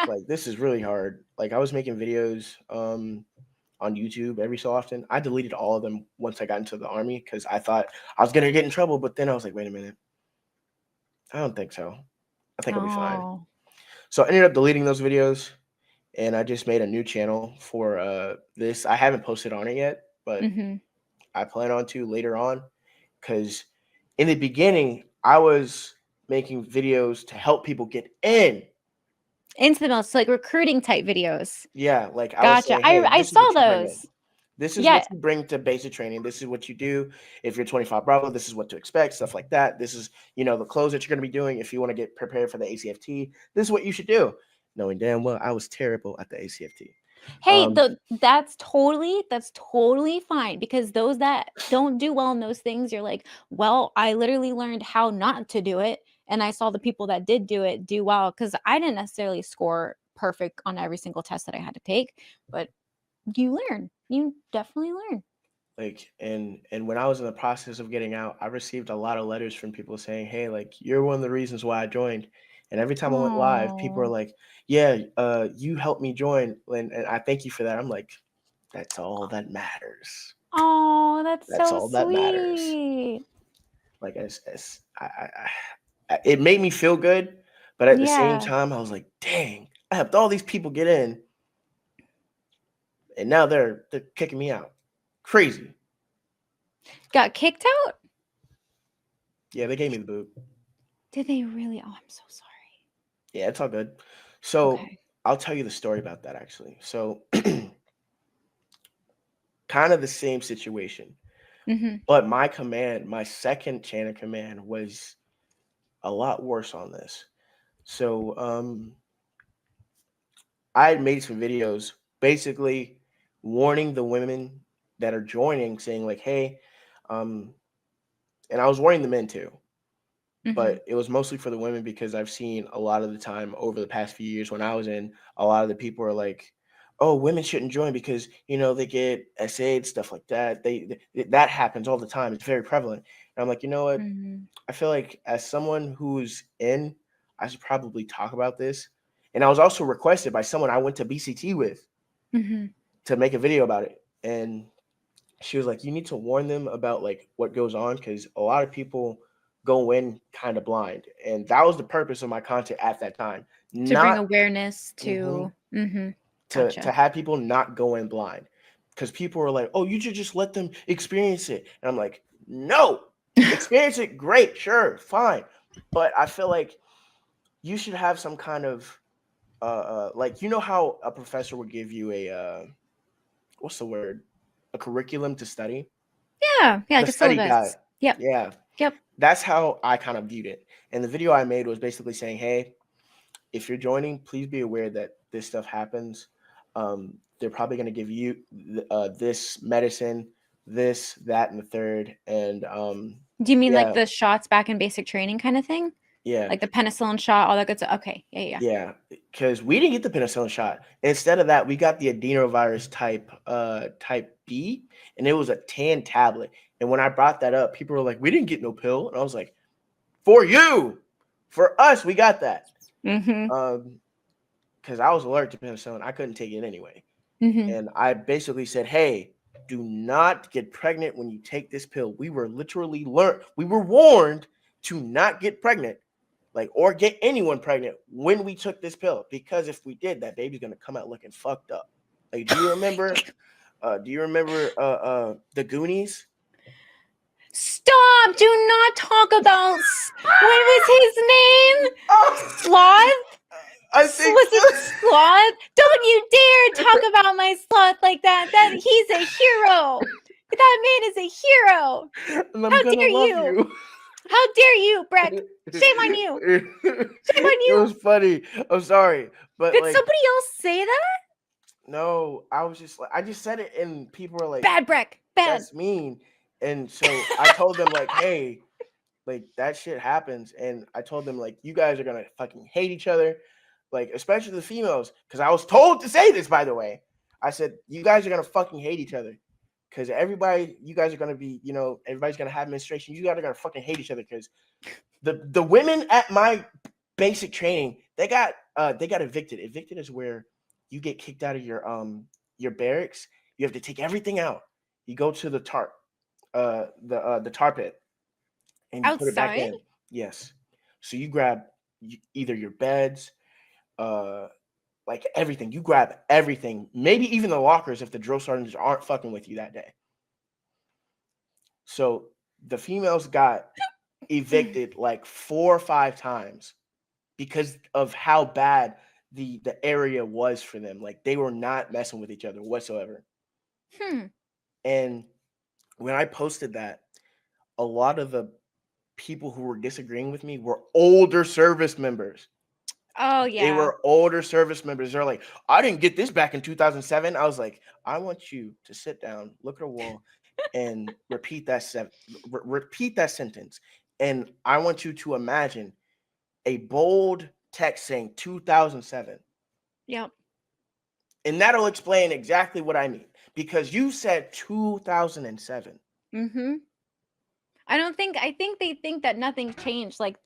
Like this is really hard. Like I was making videos on YouTube every so often. I deleted all of them once I got into the army because I thought I was gonna get in trouble, but then I was like, wait a minute, I don't think so. I think I'll be fine. Oh. So I ended up deleting those videos and I just made a new channel for this. I haven't posted on it yet, but Mhm. I plan on to later on because in the beginning I was making videos to help people get in. Into the middle, so like recruiting type videos. Yeah, like I was Gotcha. saying, hey, I this is saw what you bring in. those. This is Yeah. what you bring to basic training. This is what you do. If you're 25 Bravo, this is what to expect, stuff like that. This is, the clothes that you're going to be doing. If you want to get prepared for the ACFT, this is what you should do. Knowing damn well I was terrible at the ACFT. Hey, Um, that's totally fine because those that don't do well in those things, you're like, well, I literally learned how not to do it, and I saw the people that did do it do well because I didn't necessarily score perfect on every single test that I had to take, but you learn. You definitely learn. like and when I was in the process of getting out, I received a lot of letters from people saying, "Hey, like you're one of the reasons why I joined." And every time I went live, people are Oh, like, "Yeah, you helped me join, and I thank you for that." I'm like, "That's all that matters. oh, that's That's so all that matters." sweet. Like it made me feel good, but at the same Yeah. time, I was like, "Dang, I helped all these people get in, and now they're kicking me out. Crazy." Got kicked out? Yeah, they gave me the boot. Did they really? Oh, I'm so sorry. Yeah, it's all good. So Okay. I'll tell you the story about that actually. So kind of the same situation, Mhm. but my second chain of command was a lot worse on this. So I had made some videos basically warning the women that are joining, saying like, "Hey," um, and I was warning the men too, Mhm. but it was mostly for the women because I've seen a lot of the time over the past few years when I was in, a lot of the people are like, "Oh, women shouldn't join because they get SA'd, stuff like that." That happens all the time. It's very prevalent. And I'm like, you know what? Mhm. I feel like as someone who's in, I should probably talk about this. And I was also requested by someone I went to BCT with Mhm. to make a video about it. And she was like, you need to warn them about like what goes on, because a lot of people go in kind of blind, and that was the purpose of my content at that time. To bring Not awareness mhm, to to gotcha. have people not go in blind, because people were like, oh, you should just let them experience it, and I'm like, no, experience it, great, sure, fine, but I feel like you should have some kind of like, you know how a professor would give you a what's the word, a curriculum to study, Yeah, the like a study guide. syllabus. Yep, Yeah, yep. that's how I kind of viewed it. And the video I made was basically saying, hey, if you're joining, please be aware that this stuff happens. They're probably going to give you this medicine, this, that, and the third. And Do you mean like yeah, the shots back in basic training kind of thing? yeah, Like the penicillin shot, all that good stuff? Okay, yeah. yeah. Because we didn't get the penicillin shot. Instead of that, we got the adenovirus type B, and it was a tan tablet. And when I brought that up, people were like, "We didn't get no pill," and I was like, "For you, for us, we got that." Mhm, Because I was allergic to penicillin, I couldn't take it anyway. mhm. And I basically said, "Hey, do not get pregnant when you take this pill." We were literally we were warned to not get pregnant, like, or get anyone pregnant when we took this pill, because if we did, that baby's gonna come out looking fucked up. Like, do you remember? The Goonies? Stop! Do not talk about what was his name? Sloth? I think Was it so. Sloth? Don't you dare talk about my sloth like that. That he's a hero. That man is a hero. And I'm How gonna dare love you? you. How dare you, Breck? Shame on you. Shame on It you. was funny. I'm sorry, but Did like, somebody else say that? no, I was just like, I just said it, and people were like, Bad, Breck. Bad. "That's mean." And so I told them like, "Hey, like that shit happens." And I told them like, "You guys are gonna fucking hate each other, like especially the females, because I was told to say this, by the way. I said you guys are gonna fucking hate each other, because everybody, you guys are gonna be, everybody's gonna have menstruation. You guys are gonna fucking hate each other, because the women at my basic training, they got evicted. Evicted is where you get kicked out of your barracks. You have to take everything out. You go to the the tar pit, and you put it back Outside? in. Yes. So you grab either your beds, uh, like everything. You grab everything, maybe even the lockers if the drill sergeants aren't fucking with you that day. So the females got evicted like 4 or 5 times because of how bad the area was for them. Like, they were not messing with each other whatsoever. Hmm. And when I posted that, a lot of the people who were disagreeing with me were older service members. Oh They yeah. were older service members. They're like, I didn't get this back in 2007. I was like, I want you to sit down, look at a wall, and repeat that sentence. And I want you to imagine a bold text saying 2007. Yep. And that'll explain exactly what I mean. Because you said 2007. Mm-hmm. I think they think that nothing changed. Like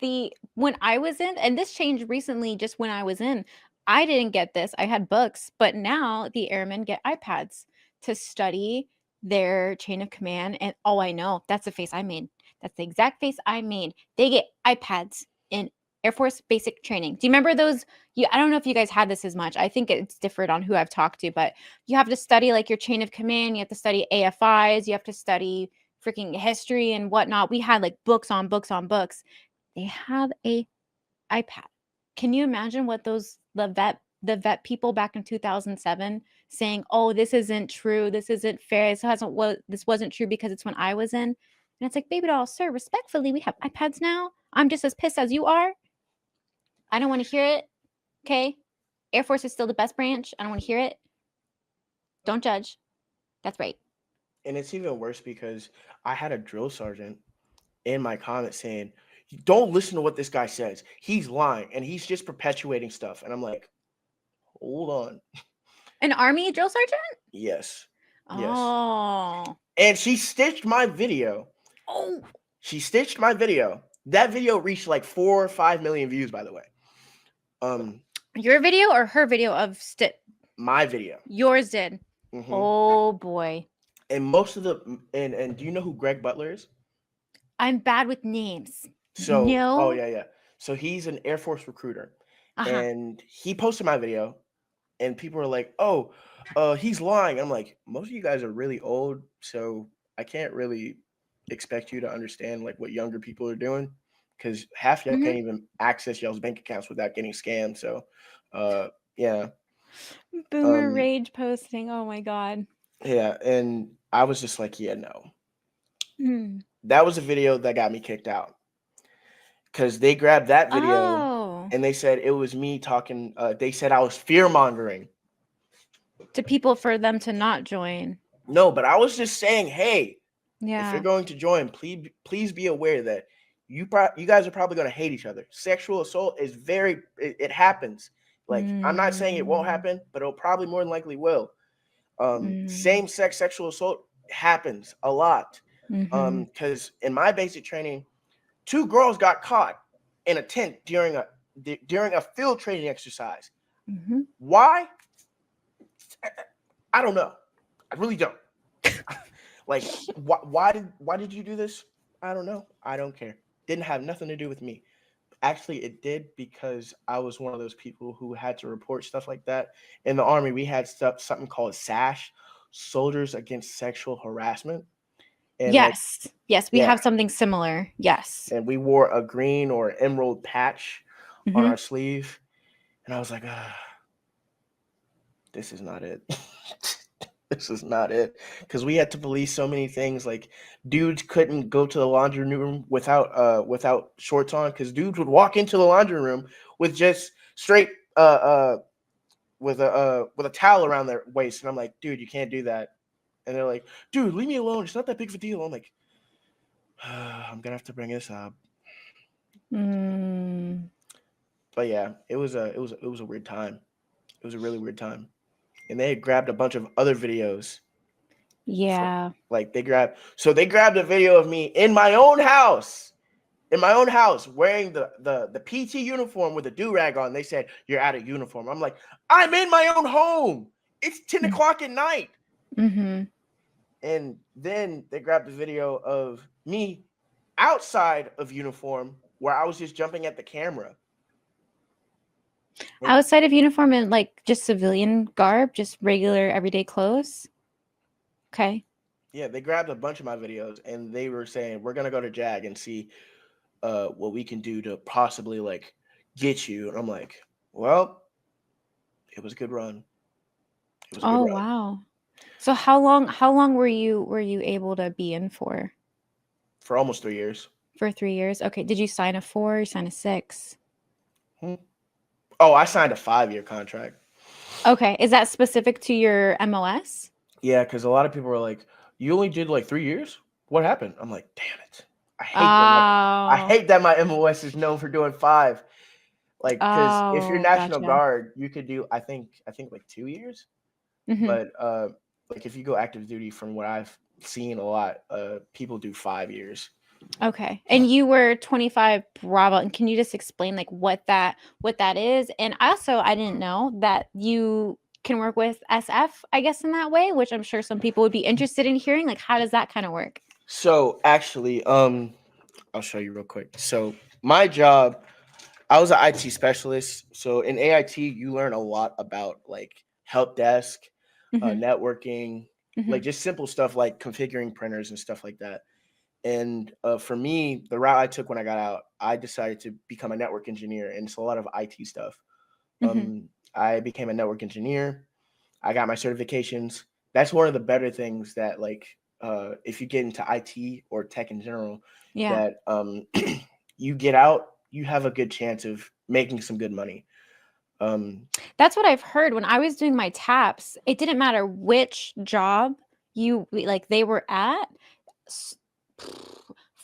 when I was in, and this changed recently just when I was in, I didn't get this. I had books, but now the airmen get iPads to study their chain of command. And oh, I know that's the face I made. That's the exact face I made. They get iPads in Air Force basic training. Do you remember those? I don't know if you guys had this as much. I think it's different on who I've talked to, but you have to study like your chain of command. You have to study AFIs. You have to study freaking history and whatnot. We had like books on books on books. They have a iPad. Can you imagine what the vet people back in 2007 saying, "Oh, this isn't true. This isn't fair. This wasn't true because it's when I was in." And it's like, baby doll, sir, respectfully, we have iPads now. I'm just as pissed as you are. I don't want to hear it. Okay. Air Force is still the best branch. I don't want to hear it. Don't judge. That's right. And it's even worse because I had a drill sergeant in my comments saying, don't listen to what this guy says. He's lying and he's just perpetuating stuff. And I'm like, hold on. An Army drill sergeant? Yes. Yes. Oh. And she stitched my video. Oh. She stitched my video. That video reached like 4 or 5 million views, by the way. Your video or her video of My video. Yours did. Mm-hmm. Oh boy. And most of the and do you know who Greg Butler is? I'm bad with names. So, oh No. yeah, yeah. So he's an Air Force recruiter, Uh-huh. and he posted my video, and people were like, "Oh, he's lying." I'm like, most of you guys are really old, so I can't really expect you to understand like what younger people are doing, because half y'all Hmm. can't even access y'all's bank accounts without getting scammed. So, yeah, Boomer um, rage posting. Oh my god. yeah, and I was just like, yeah, no. Hmm. That was a video that got me kicked out because they grabbed that video Oh. and they said it was me talking. They said I was fear mongering. To people for them to not join. No, but I was just saying, hey, if you're Yeah. going to join, please be aware that you guys are probably going to hate each other. Sexual assault is it happens. Like I'm not saying it won't Mm. happen, but it'll probably more than likely will. Mm. Same sex sexual assault happens a lot. Mhm. Because in my basic training, two girls got caught in a tent during a field training exercise. Mhm. Why? I don't know. I really don't. Like, why did you do this? I don't know. I don't care. Didn't have nothing to do with me. Actually, it did because I was one of those people who had to report stuff like that. In the army, we had something called SASH, Soldiers Against Sexual Harassment, and like, Yes. Yes, we yeah, have something similar. Yes. and we wore a green or emerald patch on Mhm. our sleeve, and I was like, this is not it. This is not it, because we had to police so many things. Like dudes couldn't go to the laundry room without shorts on, because dudes would walk into the laundry room with just straight with a towel around their waist, and I'm like, dude, you can't do that. And they're like, dude, leave me alone, it's not that big of a deal. I'm like, I'm gonna have to bring this up. Mm. But yeah, it was a weird time. It was a really weird time, and they had grabbed a bunch of other videos. Yeah. Like they grabbed a video of me in my own house, wearing the PT uniform with a do rag on. They said you're out of uniform. I'm like, I'm in my own home. It's 10 o'clock at night. Mhm. And then they grabbed a video of me outside of uniform where I was just jumping at the camera. And Outside of uniform and like just civilian garb, just regular everyday clothes. Okay. yeah, they grabbed a bunch of my videos and they were saying we're gonna go to JAG and see what we can do to possibly like get you. And I'm like, well, it was a good run. It was a good Oh, run wow. So how long were you able to be in for? for almost 3 years. For 3 years? Okay. Did you sign a 4 or sign a 6? Hmm. Oh, I signed a 5 year contract. Okay. Is that specific to your MOS? Yeah, because a lot of people were like, "You only did like 3 years. What happened?" I'm like, "Damn it! I hate that. I Oh. hate that my MOS is known for doing 5. Like, because if you're Oh, National gotcha. Guard, you could do I think like 2 years. Mhm. But like if you go active duty, from what I've seen a lot, people do 5 years. Okay. And you were 25 Bravo. And can you just explain like what that is? And also, I didn't know that you can work with SF, I guess, in that way, which I'm sure some people would be interested in hearing. Like, how does that kind of work? So actually, I'll show you real quick. So my job, I was an IT specialist. So in AIT, you learn a lot about like help desk, Hmm. networking, Hmm. like just simple stuff like configuring printers and stuff like that. And for me, the route I took when I got out, I decided to become a network engineer, and it's a lot of IT stuff. Hmm. I became a network engineer. I got my certifications. That's one of the better things that like if you get into IT or tech in general, Yeah. that you get out, you have a good chance of making some good money. Um, That's what I've heard when I was doing my taps. It didn't matter which job like they were at.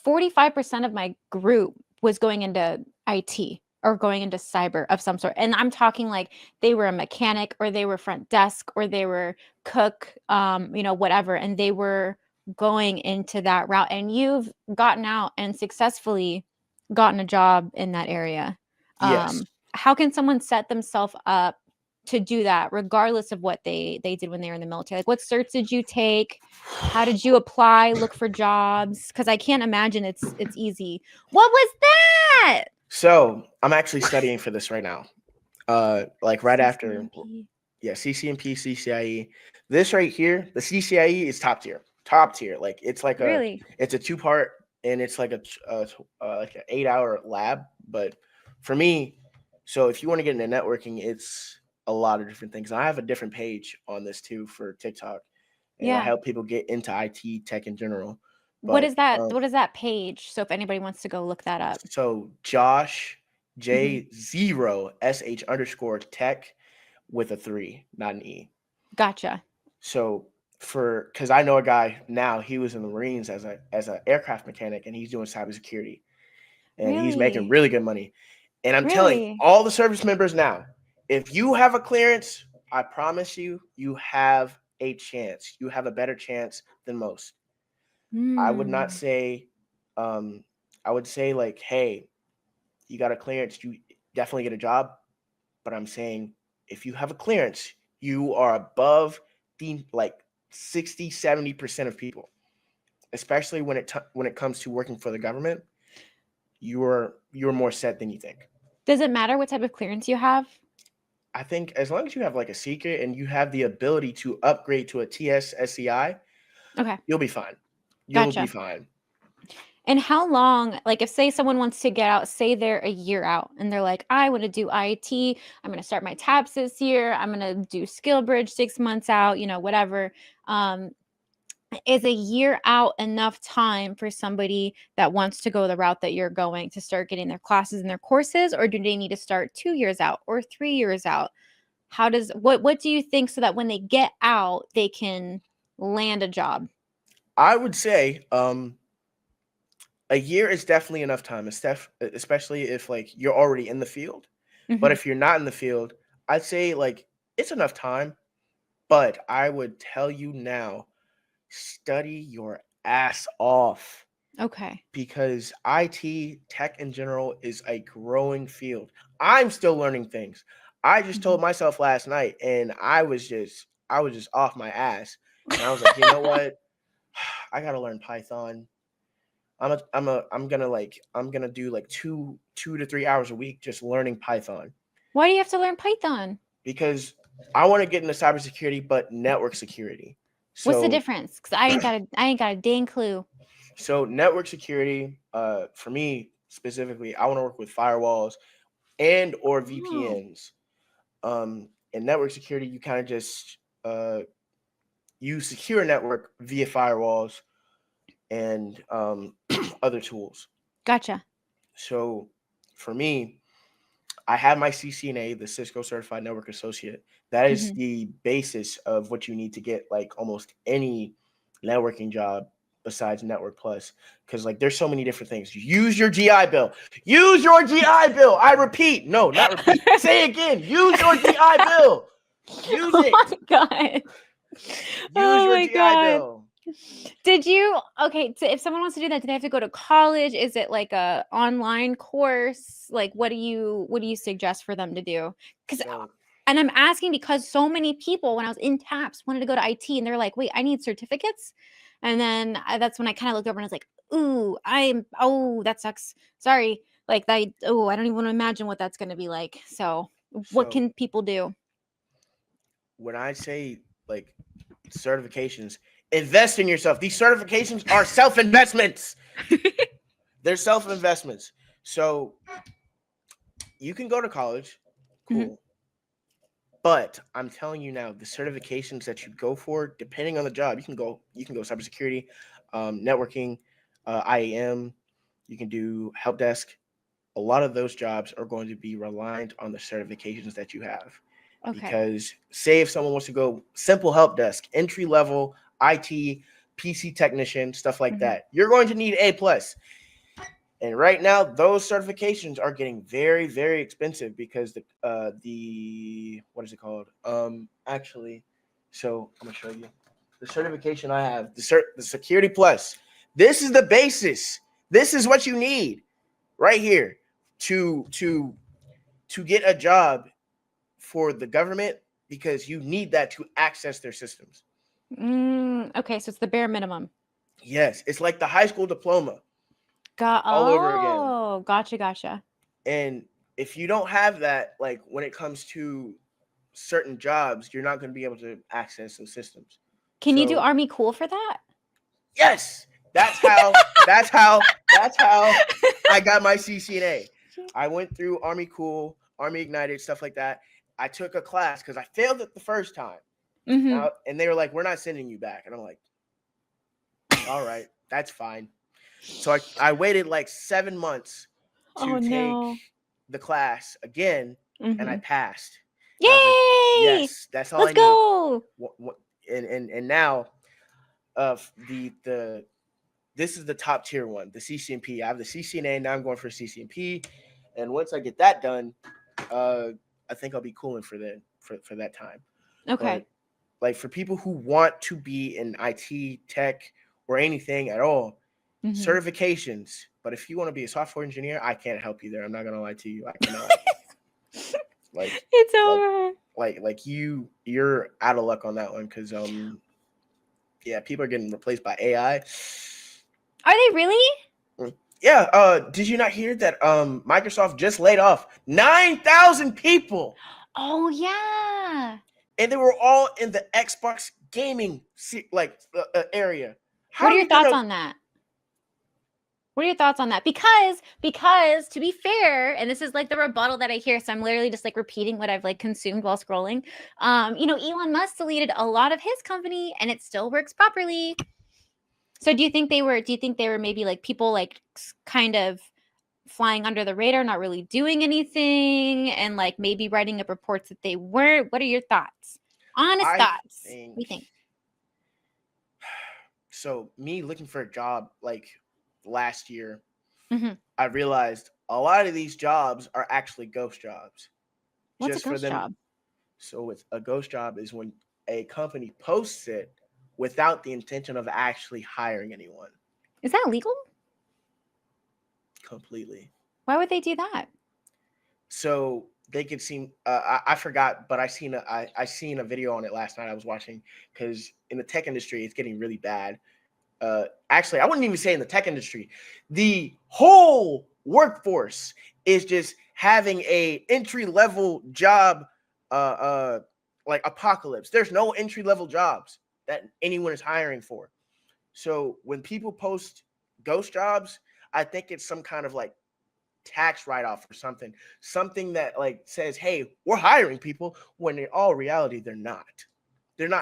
45% of my group was going into IT or going into cyber of some sort. And I'm talking like they were a mechanic or they were front desk or they were cook, whatever. And they were going into that route. And you've gotten out and successfully gotten a job in that area. yes. How can someone set themselves up? to do that, regardless of what they did when they were in the military? Like, what certs did you take? How did you apply, look for jobs? Because I can't imagine it's easy. What was that? So I'm actually studying for this right now. Like right after, CCNP. yeah, CCNP, CCIE. This right here, the CCIE is top tier, top tier. Like it's like Really? it's a 2-part, and it's like like an 8-hour lab. But for me, so if you want to get into networking, it's a lot of different things. I have a different page on this too for TikTok, and I Yeah. help people get into IT tech in general. What But is that? What is that page? So if anybody wants to go look that up. so Josh Mhm. J0SH_tech with a 3, not an E. Gotcha. So because I know a guy now, he was in the Marines as a aircraft mechanic, and he's doing cybersecurity, and he's making Really? really good money. And I'm telling Really? all the service members now, if you have a clearance, I promise you, you have a chance. You have a better chance than most. I would not Hmm. say, I would say like, hey, you got a clearance, you definitely get a job. But I'm saying if you have a clearance, you are above the like 60-70% of people, especially when it comes to working for the government. You're more set than you think. Does it matter what type of clearance you have? I think as long as you have like a secret and you have the ability to upgrade to a TS/SCI, Okay. you'll be fine. You'll be Gotcha. fine. And how long, like if say someone wants to get out, say they're a year out and they're like, I want to do IT, I'm going to start my TAPS this year, I'm going to do Skill Bridge 6 months out, whatever. Um, is a year out enough time for somebody that wants to go the route that you're going to start getting their classes and their courses, or do they need to start 2 years out or 3 years out? What do you think so that when they get out, they can land a job? I would say a year is definitely enough time, especially if like you're already in the field. But Hmm. if you're not in the field, I'd say like it's enough time. But I would tell you now, study your ass off, Okay. because IT tech in general is a growing field. I'm still learning things. I just Mhm. told myself last night, and I was just off my ass, and I was like, you know what? I gotta learn Python. I'm gonna do like 2 to 3 hours a week just learning Python, Why do you have to learn Python? because I want to get into cybersecurity, but network security. What's the So difference? Because I ain't got a dang clue. so network security, for me specifically, I want to work with firewalls and or Oh, VPNs. In network security, you kind of just you secure a network via firewalls and other tools. gotcha. So for me, I have my CCNA, the Cisco Certified Network Associate. That is Hmm. the basis of what you need to get like almost any networking job besides Network Plus. Because like there's so many different things. Use your GI Bill. Use your GI Bill. I repeat. No, not repeat. Say again. Use your GI Bill. Use Oh it. my god. Use Oh your my GI god. Bill. Did you okay, so if someone wants to do that, do they have to go to college? Is it like a online course? Like what do you suggest for them to do? Cuz So and I'm asking because so many people when I was in TAPS wanted to go to IT and they're like, "Wait, I need certificates." And then that's when I kind of looked over and I was like, "Ooh, that sucks. Sorry." Like I don't even want to imagine what that's going to be like. So, what so can people do? when I say like certifications, invest in yourself. These certifications are self-investments. They're self-investments. So you can go to college, Mhm. cool. But I'm telling you now, the certifications that you go for, depending on the job, you can go cybersecurity, networking, IAM, you can do help desk. A lot of those jobs are going to be reliant on the certifications that you have. Okay. Because say if someone wants to go simple help desk, entry level, IT, PC technician, stuff like Mhm. that, you're going to need A plus. And right now, those certifications are getting very, very expensive because the what is it called? Actually, so I'm gonna show you the certification I have. The Security Plus. This is the basis. This is what you need right here to get a job for the government because you need that to access their systems. Okay, so it's the bare minimum. Yes, it's like the high school diploma all over again. Oh, gotcha. And if you don't have that, like when it comes to certain jobs, you're not going to be able to access those systems. Can you do So Army Cool for that? yes, that's how I got my CCNA. I went through Army Cool, Army Ignited, stuff like that. I took a class because I failed it the first time. Mm-hmm. And they were like, we're not sending you back. And I'm like, all right, that's fine. So I waited like 7 months to take the class again, and I passed. Yay! And I was like, yes, that's all Let's I need. go. And now this is the top tier one, the CCNP. I have the CCNA, now I'm going for CCNP. And once I get that done, I think I'll be cooling for that time. Okay. But like for people who want to be in IT, tech, or anything at all, certifications. But if you want to be a software engineer, I can't help you there. I'm not gonna lie to you. I cannot. Like it's over. Like you're out of luck on that one because yeah, people are getting replaced by AI. Are they really? Yeah. Did you not hear that Microsoft just laid off 9,000 people? Oh yeah. And they were all in the Xbox gaming area. What are your thoughts on that? What are your thoughts on that? Because to be fair, and this is like the rebuttal that I hear, so I'm literally just like repeating what I've like consumed while scrolling. Elon Musk deleted a lot of his company and it still works properly. So do you think they were maybe like people like kind of flying under the radar, not really doing anything, and like maybe writing up reports that they weren't? What are your thoughts? Honest thoughts. What do you think? So me looking for a job like last year, I realized a lot of these jobs are actually ghost jobs. What's a ghost job? So it's a ghost job is when a company posts it without the intention of actually hiring anyone. Is that legal? Completely. Why would they do that? So they could seem I forgot, but I seen a video on it last night I was watching, because in the tech industry it's getting really bad. Actually, I wouldn't even say in the tech industry. The whole workforce is just having a entry-level job like apocalypse. There's no entry-level jobs that anyone is hiring for. So when people post ghost jobs, I think it's some kind of like tax write-off or something that like says, hey, we're hiring people, when in all reality they're not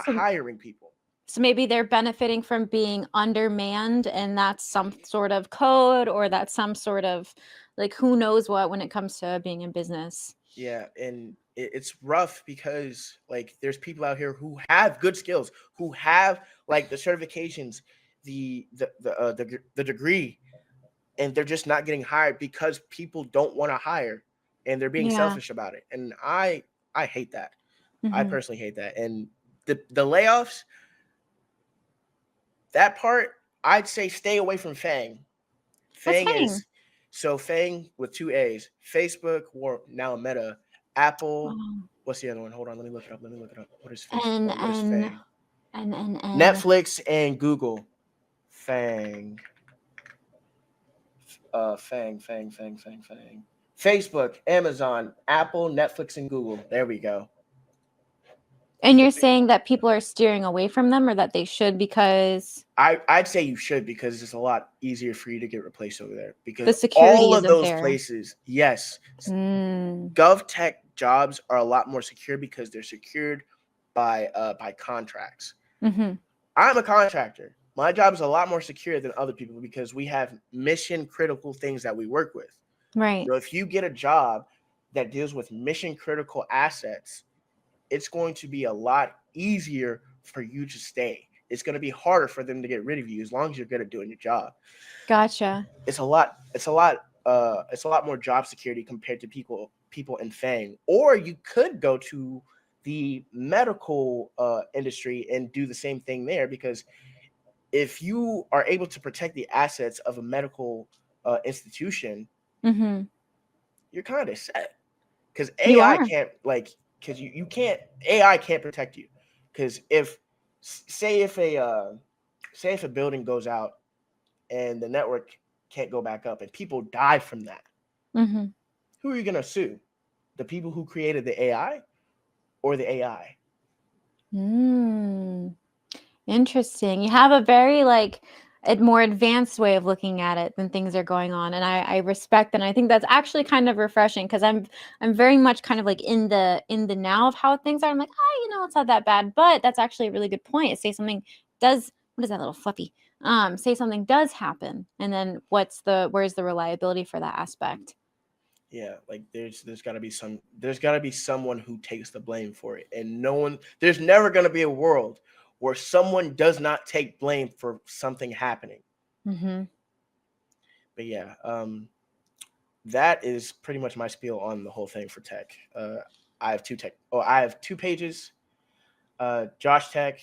hiring people. So maybe they're benefiting from being undermanned, and that's some sort of code, or that's some sort of like who knows what when it comes to being in business. Yeah, and it's rough because like there's people out here who have good skills, who have like the certifications, the degree, and they're just not getting hired because people don't want to hire, and they're being selfish about it. And I hate that. I personally hate that. And the layoffs, that part, I'd say stay away from FANG. FANG is so FANG with 2 A's. Facebook, or now Meta, Apple. What's the other one? Hold on, let me look it up. What is Facebook? What is FANG? Netflix and Google. FANG. FANG. Facebook, Amazon, Apple, Netflix, and Google. There we go. And you're saying that people are steering away from them, or that they should? Because I'd say you should, because it's a lot easier for you to get replaced over there, because the security all of those there. places, yes, gov tech jobs are a lot more secure because they're secured by contracts. I'm a contractor. My job is a lot more secure than other people because we have mission critical things that we work with. Right. So if you get a job that deals with mission critical assets, it's going to be a lot easier for you to stay. It's going to be harder for them to get rid of you as long as you're good at doing your job. Gotcha. It's a lot more job security compared to people in FANG. Or you could go to the medical industry and do the same thing there, because if you are able to protect the assets of a medical institution, you're kind of set. Because AI can't, like, because you can't, AI can't protect you, because if say if a say if a building goes out and the network can't go back up and people die from that, Mm-hmm. who are you gonna sue? The people who created the AI or the AI? Mm. Interesting. You have a very like a more advanced way of looking at it than things are going on, and I respect that. And I think that's actually kind of refreshing because I'm very much kind of like in the now of how things are. I'm like, oh, it's not that bad, but that's actually a really good point. Say something does. What is that little fluffy? Say something does happen, and then where's the reliability for that aspect? Yeah, like there's got to be someone who takes the blame for it, and no one, there's never going to be a world where someone does not take blame for something happening. Mm-hmm. But yeah, that is pretty much my spiel on the whole thing for tech. I have two pages, Josh Tech,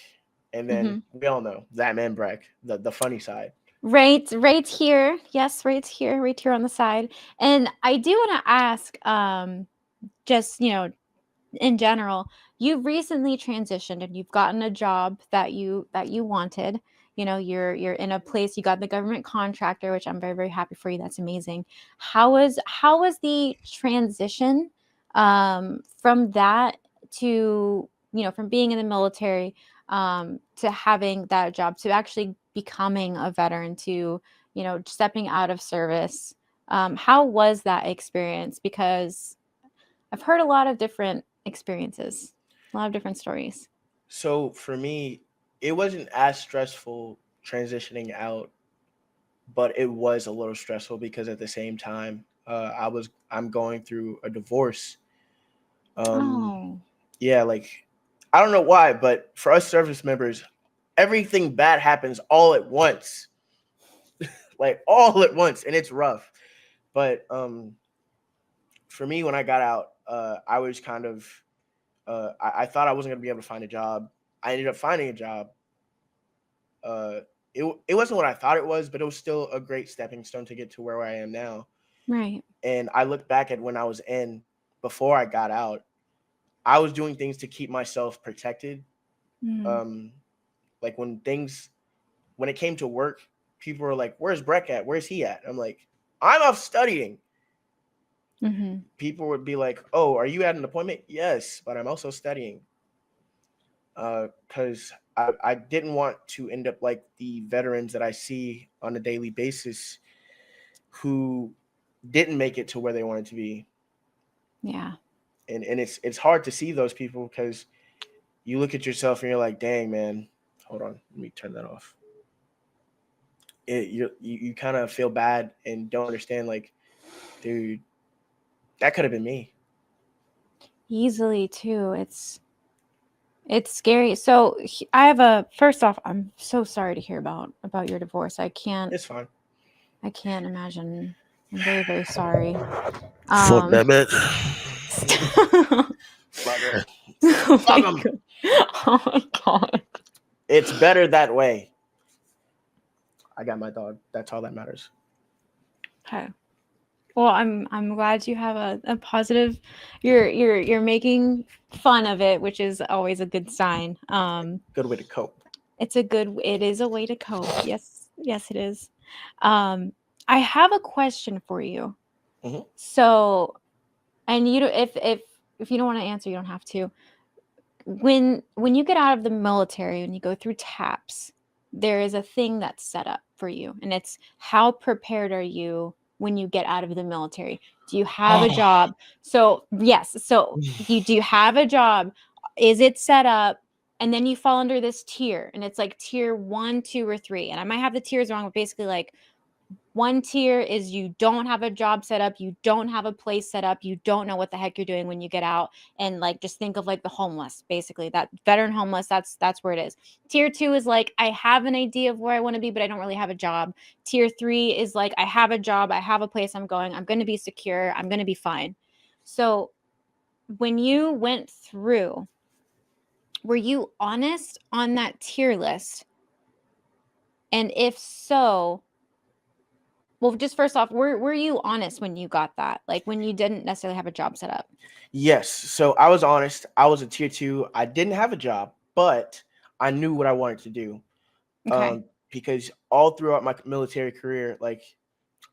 and then Mm-hmm. we all know that man Breck, the funny side. Right here. Yes, right here on the side. And I do want to ask, just in general, you've recently transitioned and you've gotten a job that you wanted. You're in a place, you got the government contractor, which I'm very, very happy for you. That's amazing. How was the transition from that to, from being in the military, to having that job, to actually becoming a veteran, to, stepping out of service? How was that experience? Because I've heard a lot of different experiences, a lot of different stories. So for me, it wasn't as stressful transitioning out, but it was a little stressful because at the same time, I'm going through a divorce. Um, Oh. yeah, like I don't know why, but for us service members, everything bad happens all at once, like all at once, and it's rough. But for me, when I got out, I was kind of I thought I wasn't gonna be able to find a job. I ended up finding a job. Uh, it wasn't what I thought it was, but it was still a great stepping stone to get to where I am now. Right. And I look back at when I was in before I got out, I was doing things to keep myself protected. Mm. Um, like when it came to work, people were like, "Where's Breck at? Where's he at?" I'm like, "I'm off studying." Mhm. People would be like, "Oh, are you at an appointment?" Yes, but I'm also studying. Because I didn't want to end up like the veterans that I see on a daily basis who didn't make it to where they wanted to be. Yeah. And it's hard to see those people because you look at yourself and you're like, dang man, hold on, let me turn that off. You kind of feel bad and don't understand, like, dude, that could have been me. Easily too. It's scary. So I have a first off, I'm so sorry to hear about your divorce. It's fine. I can't imagine. I'm very, very sorry. Fuck Um that oh Fuck her. Fuck my them. god. Oh my god. It's better that way. I got my dog. That's all that matters. Okay. Well, I'm glad you have a positive. You're making fun of it, which is always a good sign. Good way to cope. It is a way to cope. Yes, yes, it is. Um, I have a question for you. Hmm. So, and if you don't want to answer, you don't have to. When you get out of the military and you go through TAPS, there is a thing that's set up for you, and it's how prepared are you when you get out of the military? Do you have a job? So yes, so do you have a job? Is it set up? And then you fall under this tier, and it's like tier 1, 2, or 3. And I might have the tiers wrong, but basically like one tier is you don't have a job set up, you don't have a place set up, you don't know what the heck you're doing when you get out. And like just think of like the homeless, basically. That veteran homeless, that's where it is. Tier 2 is like I have an idea of where I want to be, but I don't really have a job. Tier 3 is like I have a job, I have a place I'm going, I'm going to be secure, I'm going to be fine. So when you went through, were you honest on that tier list? And if so, Well, just first off, were you honest when you got that? Like when you didn't necessarily have a job set up? Yes. So I was honest. I was a tier 2. I didn't have a job, but I knew what I wanted to do. Okay. Because all throughout my military career, like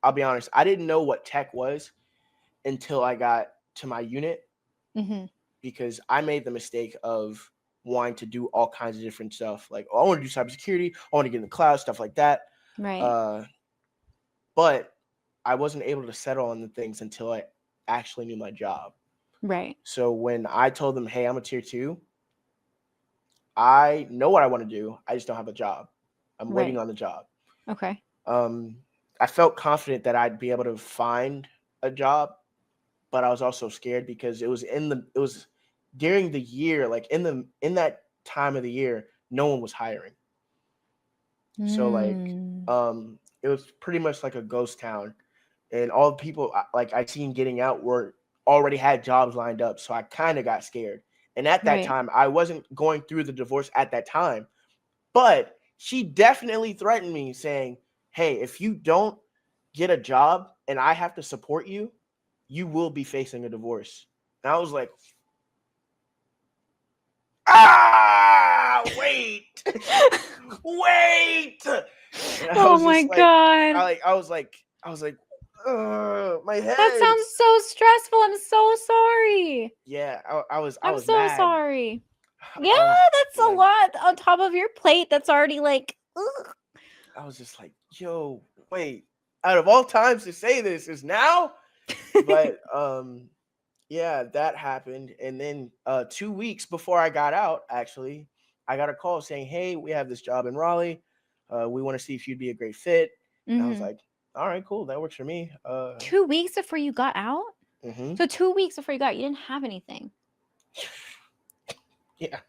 I'll be honest, I didn't know what tech was until I got to my unit, Mm-hmm. because I made the mistake of wanting to do all kinds of different stuff. Like, oh, I want to do cybersecurity, I want to get in the cloud, stuff like that. Right. Uh, but I wasn't able to settle on the things until I actually knew my job. Right. So when I told them, hey, I'm a tier 2, I know what I want to do. I just don't have a job. I'm waiting Right. on the job. Okay. Um, I felt confident that I'd be able to find a job, but I was also scared because it was during the year, like in that time of the year, no one was hiring. So like Mm. it was pretty much like a ghost town, and all the people like I seen getting out were already had jobs lined up. So I kind of got scared. And at that Right. time, I wasn't going through the divorce at that time, but she definitely threatened me saying, "Hey, if you don't get a job and I have to support you, you will be facing a divorce." And I was like, wait, wait. And I Oh was my just like, God. I was like, my That head. sounds so stressful. I'm so sorry. Yeah, I I'm was so mad. sorry. Yeah, I was that's a like, lot on top of your plate. That's already like, ugh. I was just like, yo, wait. Out of all times to say this is now, but yeah, that happened. And then 2 weeks before I got out, actually, I got a call saying, hey, we have this job in Raleigh. We want to see if you'd be a great fit. And I was Mm-hmm. like, all right, cool. That works for me. 2 weeks before you got out? Mhm. So 2 weeks before you got, you didn't have anything. Yeah.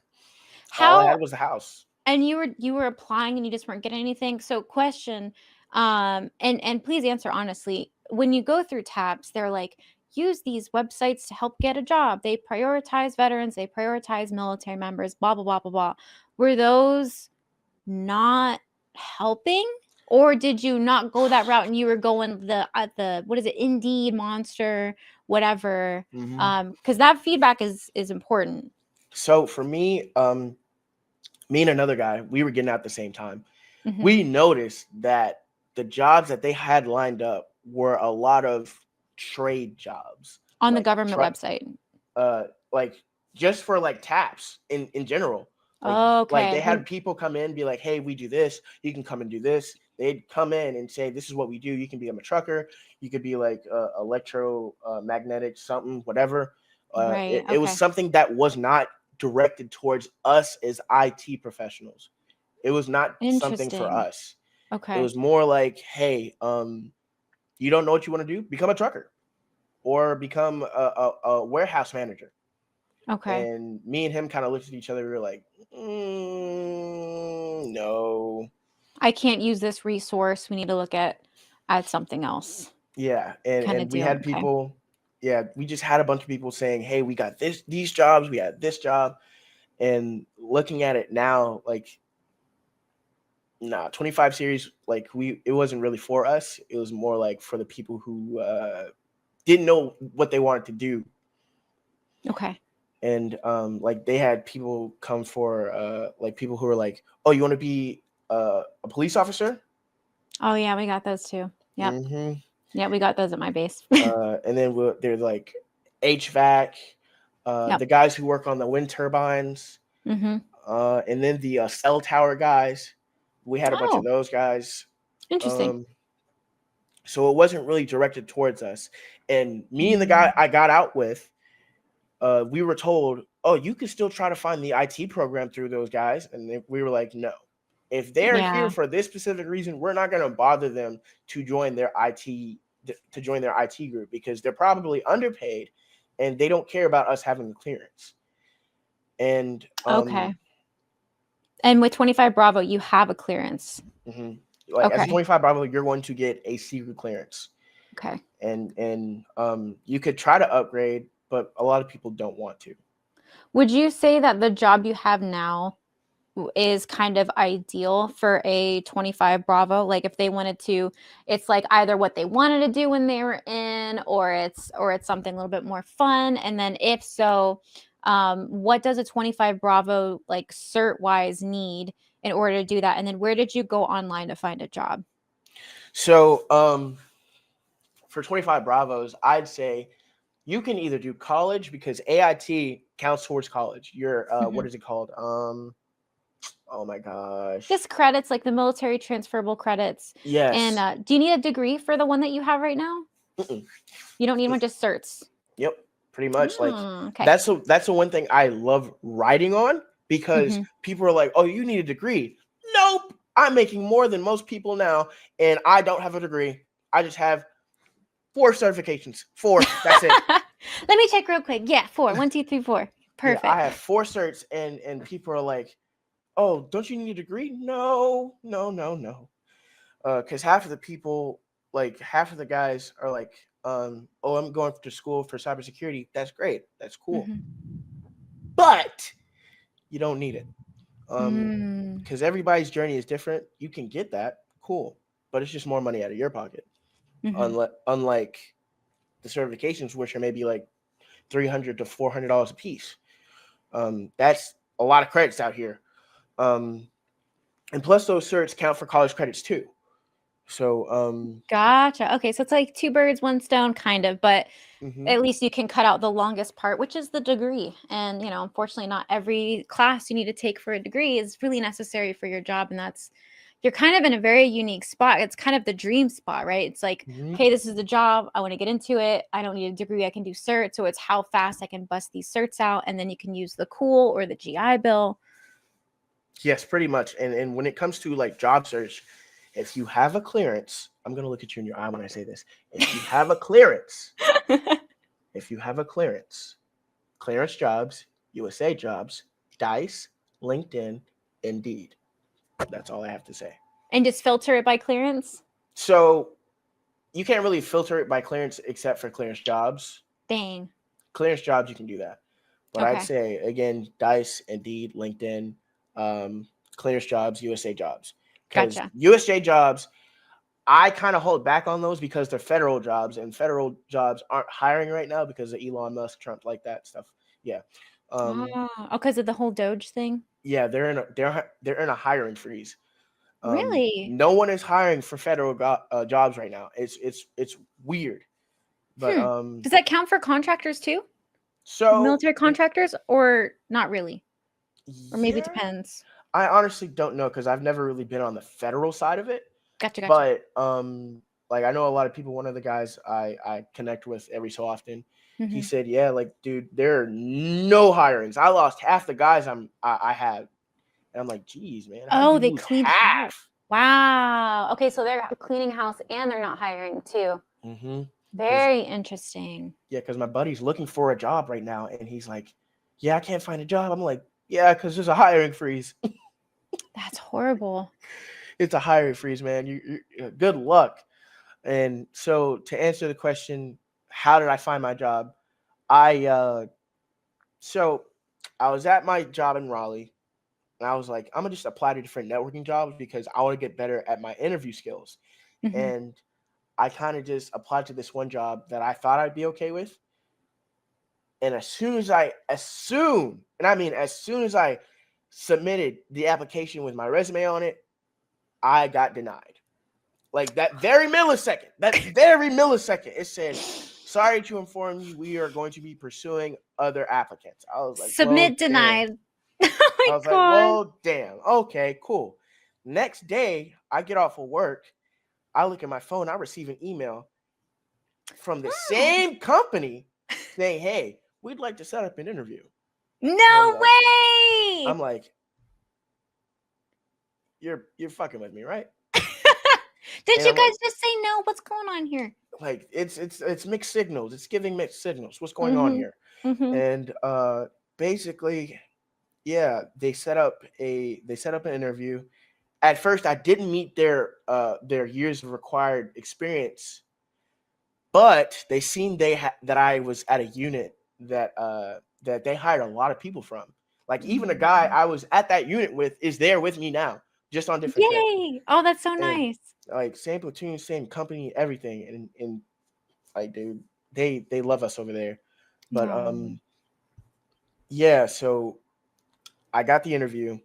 All I How had was the house. and you were applying and you just weren't getting anything. So question, and please answer honestly. When you go through tabs, they're like, use these websites to help get a job. They prioritize veterans, they prioritize military members, blah blah blah blah blah. Were those not helping? Or did you not go that route and you were going the what is it, Indeed, Monster, whatever? Mhm. Because that feedback is important. So for me, me and another guy, we were getting out at the same time. Hmm. We noticed that the jobs that they had lined up were a lot of trade jobs, On the like government website. uh like just for like taps in general. Like Okay. they had people come in, be like, hey, we do this, you can come and do this. They'd come in and say, this is what we do. You can become a trucker, you could be like electromagnetic something, whatever. Right. It was Okay. something that was not directed towards us as IT professionals. It was not something for Interesting. us. It Okay. was more like, hey, you don't know what you want to do, become a trucker or become a warehouse manager. Okay. And me and him kind of looked at each other. We were like, no. I can't use this resource. We need to look at something else. Yeah. Kind of And we deal. had Okay. people, yeah, we just had a bunch of people saying, hey, we got these jobs, we had this job. And looking at it now, like, nah, 25 series, like it wasn't really for us. It was more like for the people who didn't know what they wanted to do. Okay. And like they had people come for like people who were like, oh, you want to be a police officer? Oh yeah, we got those too. Yep. Mm-hmm. Yeah, we got those at my base. And then there's like HVAC, Yep. the guys who work on the wind turbines, Mm-hmm. and then the cell tower guys. We had a bunch of Oh, those guys. interesting. Um, so it wasn't really directed towards us. And me and the guy Mm. I got out with, we were told, oh, you can still try to find the IT program through those guys. And we were like, no. If they're here Yeah. for this specific reason, we're not going to bother them to join their IT group because they're probably underpaid and they don't care about us having the clearance. And Okay. And with 25 Bravo, you have a clearance. mhm. Like as a Okay. 25 Bravo, you're going to get a secret clearance. Okay. And you could try to upgrade, but a lot of people don't want to. Would you say that the job you have now is kind of ideal for a 25 Bravo. Like if they wanted to, it's like either what they wanted to do when they were in, or it's something a little bit more fun. And then if so, what does a 25 Bravo like cert wise need in order to do that? And then where did you go online to find a job? So for 25 Bravos, I'd say you can either do college, because AIT counts towards college. Your what is it called? Oh my gosh. Just credits, like the military transferable credits. Yes. And do you need a degree for the one that you have right now? Mm-mm. You don't need one, just certs. Yep, pretty much. Like Okay. that's the one thing I love writing on, because people are like, "Oh, you need a degree." Nope, I'm making more than most people now, and I don't have a degree. I just have 4 certifications. 4. That's it. Let me check real quick. Yeah, 4. 1, 2, 3, 4. Perfect. Yeah, I have 4 certs, and people are like, "Oh, don't you need a degree?" No. Because half of the people, like half of the guys, are like, "Oh, I'm going to school for cybersecurity." That's great. That's cool. But you don't need it. Because everybody's journey is different. You can get that, cool, but it's just more money out of your pocket. Unlike the certifications, which are maybe like $300 to $400 a piece. That's a lot of credits out here. And plus, those certs count for college credits too. So gotcha. Okay, so it's like 2 birds, 1 stone, kind of, but at least you can cut out the longest part, which is the degree. And unfortunately, not every class you need to take for a degree is really necessary for your job, and you're kind of in a very unique spot. It's kind of the dream spot, right? It's like, okay, this is the job. I want to get into it. I don't need a degree. I can do certs. So it's how fast I can bust these certs out, and then you can use the cool or the GI Bill. Yes, pretty much. And when it comes to like job search, if you have a clearance, I'm gonna look at you in your eye when I say this. If you have a clearance, clearance jobs, USA jobs, Dice, LinkedIn, Indeed. That's all I have to say. And just filter it by clearance? So you can't really filter it by clearance except for clearance jobs. Dang. Clearance jobs, you can do that. But I'd say, again, Dice, Indeed, LinkedIn, clearance jobs, USA jobs. Because USA jobs, I kind of hold back on those because they're federal jobs, and federal jobs aren't hiring right now because of Elon Musk, Trump, like that stuff. Yeah. Because of the whole Doge thing? Yeah, they're in a hiring freeze. Really? No one is hiring for federal jobs right now. It's weird. But does that count for contractors too? So military contractors, or not really? Or maybe it depends. I honestly don't know, because I've never really been on the federal side of it. Gotcha. But like I know a lot of people. One of the guys I connect with every so often, he said, "Yeah, like dude, there are no hirings. I lost half the guys I had." And I'm like, "Geez, man, oh, they cleaned half. Wow. Okay, so they're cleaning house and they're not hiring too. Very interesting. Yeah, because my buddy's looking for a job right now, and he's like, "Yeah, I can't find a job." I'm like, "Yeah, because there's a hiring freeze." That's horrible. It's a hiring freeze, man. You good luck. And so to answer the question, how did I find my job? So I was at my job in Raleigh, and I was like, I'm gonna just apply to different networking jobs because I want to get better at my interview skills. And I kind of just applied to this one job that I thought I'd be okay with. And as soon as I submitted the application with my resume on it, I got denied. Like that very millisecond, it said, "Sorry to inform you, we are going to be pursuing other applicants." I was like, submit denied. Oh my God. Like, well, damn. Okay, cool. Next day, I get off of work. I look at my phone. I receive an email from the same company saying, "Hey, we'd like to set up an interview." No way! I'm like, you're fucking with me, right? Did you guys just say no? What's going on here? Like it's mixed signals. It's giving mixed signals. What's going on here? And basically, yeah, they set up an interview. At first, I didn't meet their years of required experience, but they seen that I was at a unit that they hired a lot of people from. Like even a guy I was at that unit with is there with me now, just on different shit. Yay! Oh, that's so And nice. like same platoon, same company, everything. And like dude, they love us over there. But Oh. yeah, so I got the interview.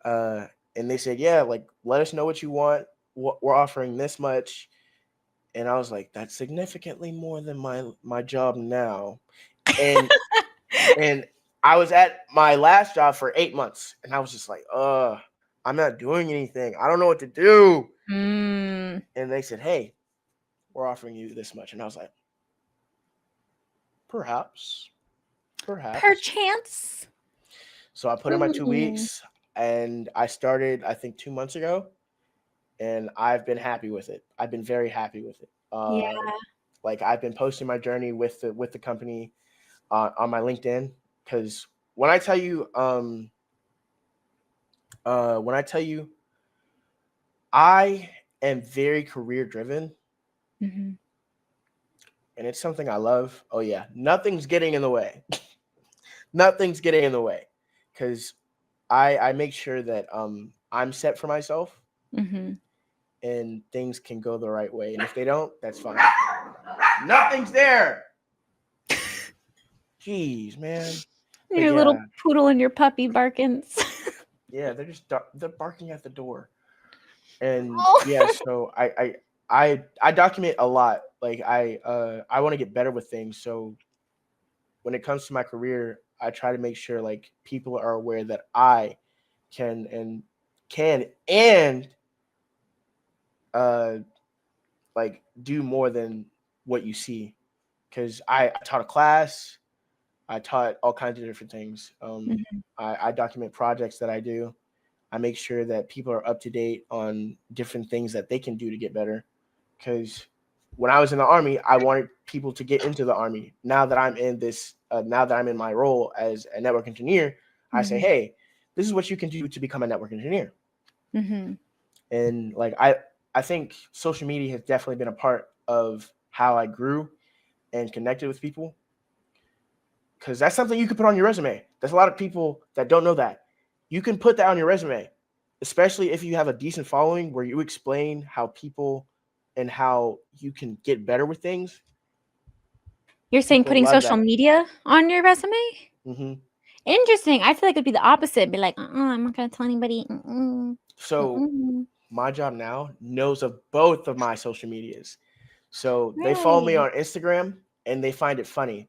And they said, yeah, like let us know what you want. We're offering this much. And I was like, that's significantly more than my job now. And and I was at my last job for 8 months, and I was just like, I'm not doing anything. I don't know what to do. Mm. And they said, hey, we're offering you this much. And I was like, perhaps, perhaps. Perchance. So I put in my 2 weeks, and I started, I think, 2 months ago, and I've been happy with it. I've been very happy with it. Yeah. Like I've been posting my journey with the company on my LinkedIn, because when I tell you, when I tell you, I am very career driven, Mm-hmm. and it's something I love. Oh yeah, nothing's getting in the way. Nothing's getting in the way, because I make sure that I'm set for myself, Mm-hmm. and things can go the right way. And if they don't, that's fine. Nothing's there. Jeez, man. But Your little yeah, poodle and your puppy barkins. yeah, they're barking at the door. And Oh. yeah, so I document a lot. Like I want to get better with things. So when it comes to my career, I try to make sure like people are aware that I can and can and uh like do more than what you see. Because I taught a class, I taught all kinds of different things. Mhm. I document projects that I do. I make sure that people are up to date on different things that they can do to get better. Because when I was in the army, I wanted people to get into the army. Now that I'm in my role as a network engineer, I say, Mhm. hey, this is what you can do to become a network engineer. Mhm. And like I think social media has definitely been a part of how I grew and connected with people, because that's something you can put on your resume. There's a lot of people that don't know that. You can put that on your resume, especially if you have a decent following where you explain how people and how you can get better with things. You're saying People putting love social that. media on your resume? Hmm. Interesting. I feel like it'd be the opposite. Be like, I'm not gonna tell anybody. So Mm-mm. my job now knows of both of my social medias. So they follow me Really? on Instagram and they find it funny.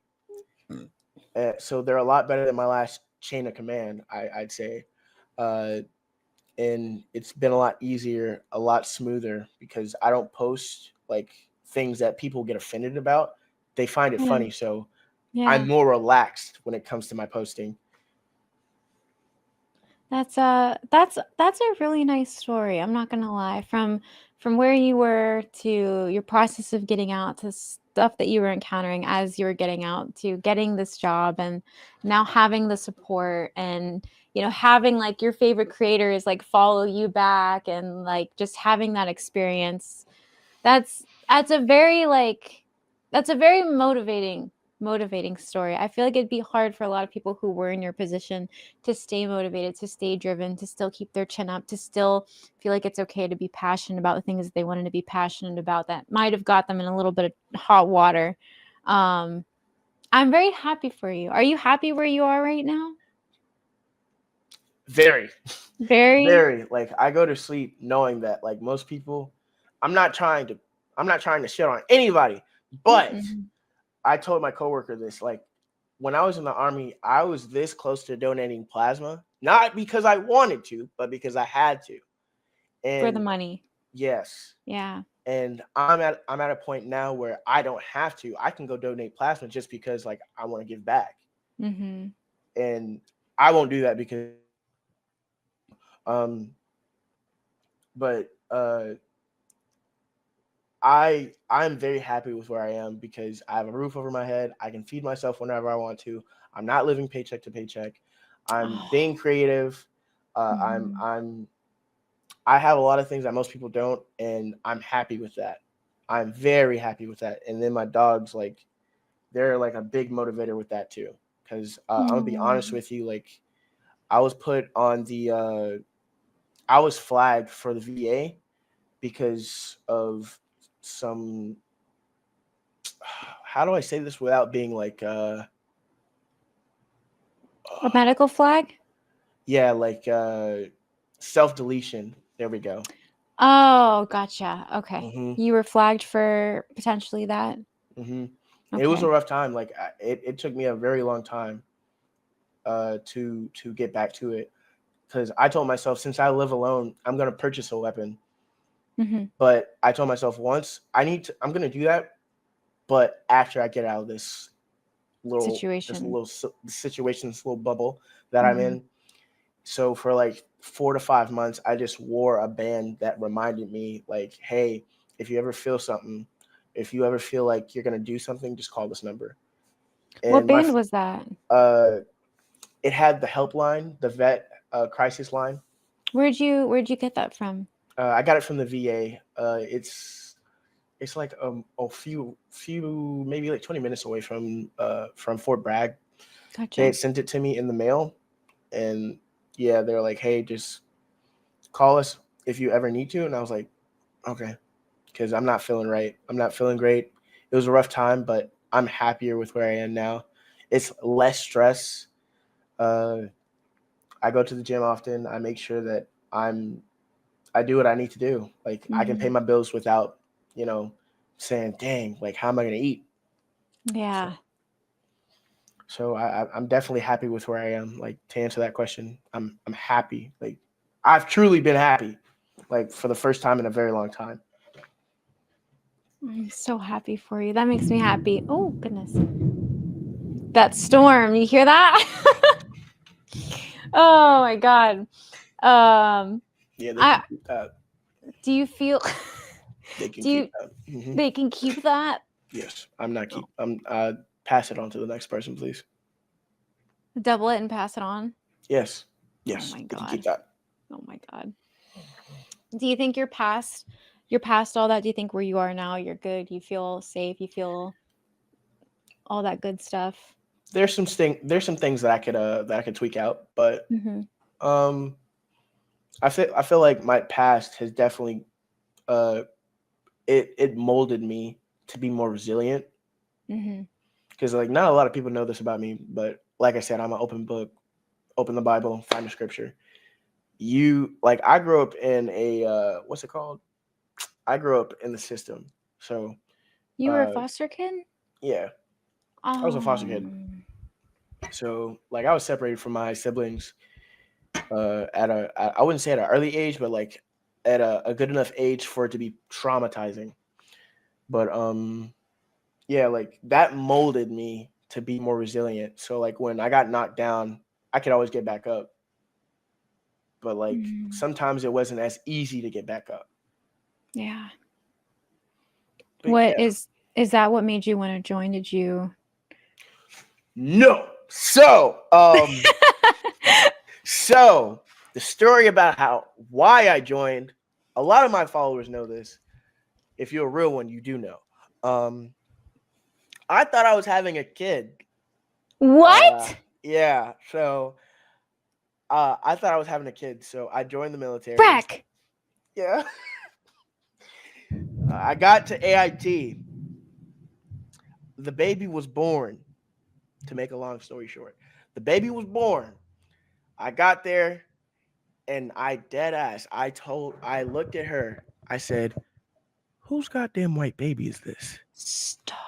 So they're a lot better than my last chain of command, I'd say. Uh, and it's been a lot easier, a lot smoother, because I don't post like things that people get offended about. They find it Yeah. funny, so I'm Yeah. more relaxed when it comes to my posting. That's a really nice story. I'm not gonna lie. From where you were to your process of getting out to stuff that you were encountering as you were getting out to getting this job and now having the support and having like your favorite creators like follow you back and like just having that experience. That's a very like that's a very motivating story. I feel like it'd be hard for a lot of people who were in your position to stay motivated, to stay driven, to still keep their chin up, to still feel like it's okay to be passionate about the things that they wanted to be passionate about that might have got them in a little bit of hot water. Um, I'm very happy for you. Are you happy where you are right now? Very, Very. very. Like I go to sleep knowing that like most people, I'm not trying to, I'm not trying to shit on anybody, but Mm-mm. I told my coworker this. Like when I was in the army, I was this close to donating plasma, not because I wanted to, but because I had to. For the And money. yes, Yeah. and I'm at a point now where I don't have to. I can go donate plasma just because like I want to give back, Mm-hmm. and I won't do that because um. But I'm very happy with where I am because I have a roof over my head. I can feed myself whenever I want to. I'm not living paycheck to paycheck. I'm Oh. being creative. Uh, I'm Mm-hmm. I'm I have a lot of things that most people don't, and I'm happy with that. I'm very happy with that. And then my dogs, like, they're like a big motivator with that too. Because I'm gonna be honest Mm. with you, like I was put on the I was flagged for the VA because of some, how do I say this without being like A medical flag? yeah, like self-deletion. There we go. Oh, gotcha. Okay. Mhm. You were flagged for potentially that? Mhm. It was a Okay. rough time. Like it took me a very long time to get back to it, because I told myself, since I live alone, I'm gonna purchase a weapon. Mhm. But I told myself, once I'm gonna do that, but after I get out of this Situation. little situation, this little bubble that I'm Mhm. in. So for like 4 to 5 months, I just wore a band that reminded me, like, hey, if you ever feel something, if you ever feel like you're gonna do something, just call this number. What And band was that? uh, it had the helpline, the vet crisis line. Where'd you get that from? I got it from the VA. It's like a few maybe like 20 minutes away from Fort Bragg. They Gotcha. had sent it to me in the mail, and yeah, they're like, hey, just call us if you ever need to. And I was like, okay, because I'm not feeling right. I'm not feeling great. It was a rough time, but I'm happier with where I am now. It's less stress. Uh, I go to the gym often. I make sure that I do what I need to do. Like I can pay Mhm. my bills without, you know, saying, dang, like how am I gonna eat? So Yeah. I'm definitely happy with where I am. Like to answer that question, I'm happy. Like I've truly been happy, like for the first time in a very long time. I'm so happy for you. That makes me happy. Oh, goodness. That storm, you hear that? Oh my god. Um Yeah, they can I keep that. do you feel They can do keep you that. they can keep that? Yes, I'm not Oh, keep. I'm pass it on to the next person, please. double it and pass it on. Yes, Oh yes, my they can keep god. that. Oh my god. Do you think you're past all that? Do you think where you are now you're good? You feel safe? You feel all that good stuff? There's some things that I could tweak out, but Mhm. um, I feel like my past has definitely uh it molded me to be more resilient, Mhm. because like not a lot of people know this about me, but like I said, I'm an open book. Open the Bible, find the scripture. You like I grew up in a what's it called? I grew up in the system. So You were a uh foster kid? yeah, I was a foster kid. Oh. So like I was separated from my siblings at I wouldn't say at an early age, but like at a good enough age for it to be traumatizing. But yeah, like that molded me to be more resilient. So like when I got knocked down, I could always get back up. But like Mm. sometimes it wasn't as easy to get back up. Yeah. But What yeah. is that what made you want to join? Did you No. So the story about why I joined, a lot of my followers know this. If you're a real one, you do know. Um, I thought I was having a kid. What? Yeah. So I thought I was having a kid. So I joined the military. Breck. Yeah. I got to AIT. The baby was born. To make a long story short, the baby was born. I got there, and I dead ass. I looked at her. I said, "Whose goddamn white baby is this?" Stop.